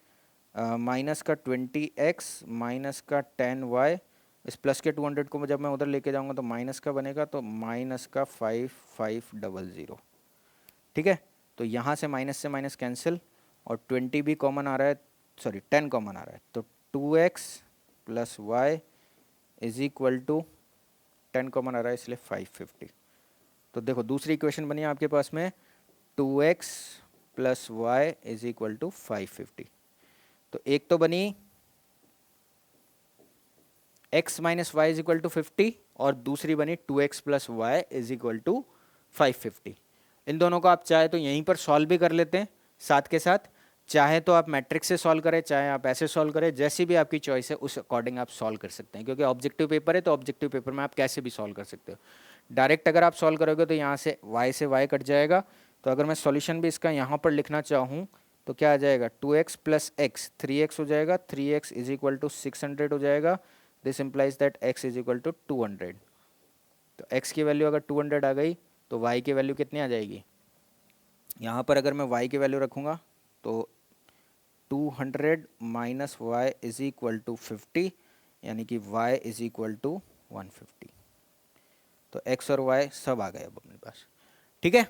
माइनस का 20x माइनस का 10y, इस प्लस के 200 को जब मैं उधर लेके जाऊँगा तो माइनस का बनेगा, तो माइनस का 5500, ठीक है। तो यहाँ से माइनस कैंसिल और 20 भी कॉमन आ रहा है, सॉरी 10 कॉमन आ रहा है, तो 2x plus Y is equal to 10 common आ रहा है इसलिए 550। तो देखो दूसरी इक्वेशन बनी आपके पास में 2x plus Y is equal to 550। तो एक तो बनी x minus Y is equal to 50 और दूसरी बनी 2x plus Y is equal to 550। इन दोनों को आप चाहे तो यहीं पर सॉल्व भी कर लेते हैं साथ के साथ, चाहे तो आप मैट्रिक्स से सॉल्व करें, चाहे आप ऐसे सॉल्व करें, जैसी भी आपकी चॉइस है उस अकॉर्डिंग आप सॉल्व कर सकते हैं, क्योंकि ऑब्जेक्टिव पेपर है तो ऑब्जेक्टिव पेपर में आप कैसे भी सॉल्व कर सकते हो। डायरेक्ट अगर आप सॉल्व करोगे तो यहाँ से y कट जाएगा, तो अगर मैं सॉल्यूशन भी इसका यहाँ पर लिखना चाहूँ तो क्या आ जाएगा 2x प्लस एक्स 3x हो जाएगा, 3x इज इक्वल टू 600 हो जाएगा, this implies that x is equal to 200। तो x की वैल्यू अगर 200 आ गई तो y की वैल्यू कितनी आ जाएगी, यहाँ पर अगर मैं y की वैल्यू रखूँगा तो 200 minus Y is equal to 50, यानी कि y इज इक्वल टू 150। तो x और y सब आ गए अब अपने पास। ठीक है,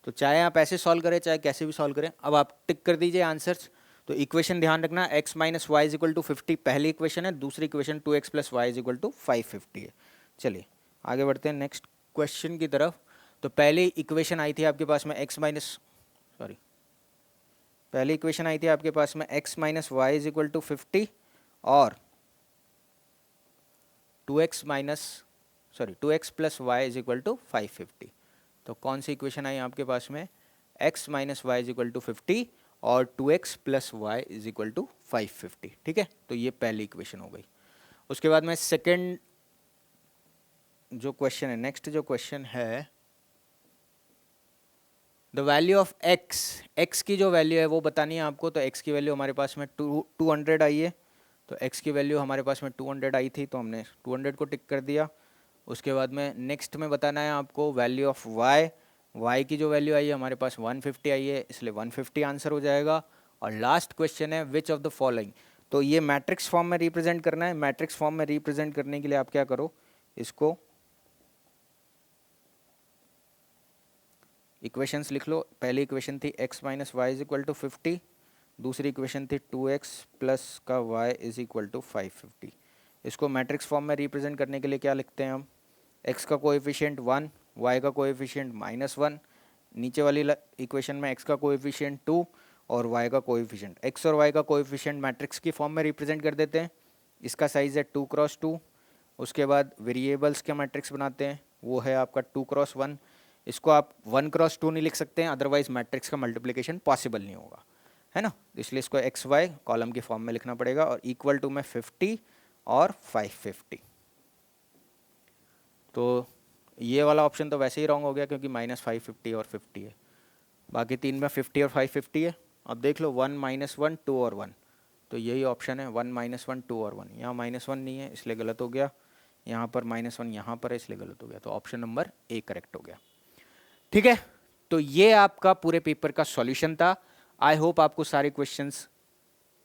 तो चाहे आप ऐसे सॉल्व करें चाहे कैसे भी सॉल्व करें, अब आप टिक कर दीजिए आंसर्स। तो इक्वेशन ध्यान रखना, x minus Y is equal to 50 पहली इक्वेशन है, दूसरी equation 2x plus Y is equal to 550 है। चलिए आगे बढ़ते हैं नेक्स्ट क्वेश्चन की तरफ। तो पहली इक्वेशन आई थी आपके पास में पहली इक्वेशन आई थी आपके पास में x minus Y is equal to 50 और 2x plus Y is equal to 550। तो कौन सी इक्वेशन आई आपके पास में, x minus Y is equal to 50 और 2x plus Y is equal to 550। ठीक है, तो ये पहली इक्वेशन हो गई। उसके बाद में सेकेंड जो क्वेश्चन है, नेक्स्ट जो क्वेश्चन है, द वैल्यू ऑफ x की जो वैल्यू है वो बतानी है आपको। तो x की वैल्यू हमारे पास में 200 आई है। तो x की वैल्यू हमारे पास में 200 आई थी, तो हमने 200 को टिक कर दिया। उसके बाद में नेक्स्ट में बताना है आपको वैल्यू ऑफ y की जो वैल्यू आई है हमारे पास 150 आई है, इसलिए 150 आंसर हो जाएगा। और लास्ट क्वेश्चन है विच ऑफ द फॉलोइंग। तो ये मैट्रिक्स फॉर्म में रिप्रेजेंट करना है। मैट्रिक्स फॉर्म में रिप्रेजेंट करने के लिए आप क्या करो, इसको इक्वेशंस लिख लो। पहली इक्वेशन थी x minus Y is equal to 50, दूसरी इक्वेशन थी 2x प्लस का y इज इक्वल टू 550। इसको मैट्रिक्स फॉर्म में रिप्रेजेंट करने के लिए क्या लिखते हैं हम, x का कोएफिशिएंट 1, y का कोएफिशिएंट -1, नीचे वाली इक्वेशन में x का कोएफिशिएंट 2 और y का कोएफिशिएंट। x और y का कोएफिशिएंट मैट्रिक्स की फॉर्म में रिप्रेजेंट कर देते हैं। इसका साइज़ है 2x2। उसके बाद वेरिएबल्स के मैट्रिक्स बनाते हैं, वो है आपका 2x1। इसको आप 1x2 नहीं लिख सकते हैं, अदरवाइज मैट्रिक्स का मल्टीप्लिकेशन पॉसिबल नहीं होगा, है ना। इसलिए इसको एक्स वाई कॉलम की फॉर्म में लिखना पड़ेगा और इक्वल टू में 50 और 550। तो ये वाला ऑप्शन तो वैसे ही रॉन्ग हो गया क्योंकि -550 और 50 है, बाकी तीन में 50 और 550 है। अब देख लो 1 -1 2 और 1, तो यही ऑप्शन है 1 -1 2 और 1। यहाँ -1 नहीं है इसलिए गलत हो गया, यहाँ पर -1 यहाँ पर है इसलिए गलत हो गया। तो ऑप्शन नंबर ए करेक्ट हो गया। ठीक है, तो ये आपका पूरे पेपर का सॉल्यूशन था। आई होप आपको सारे क्वेश्चंस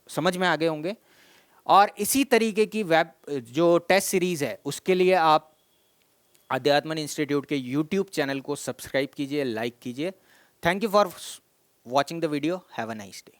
समझ में आ गए होंगे। और इसी तरीके की वेब जो टेस्ट सीरीज है उसके लिए आप अध्यात्मन इंस्टीट्यूट के यूट्यूब चैनल को सब्सक्राइब कीजिए, लाइक कीजिए। Thank you for watching the video. Have a nice day.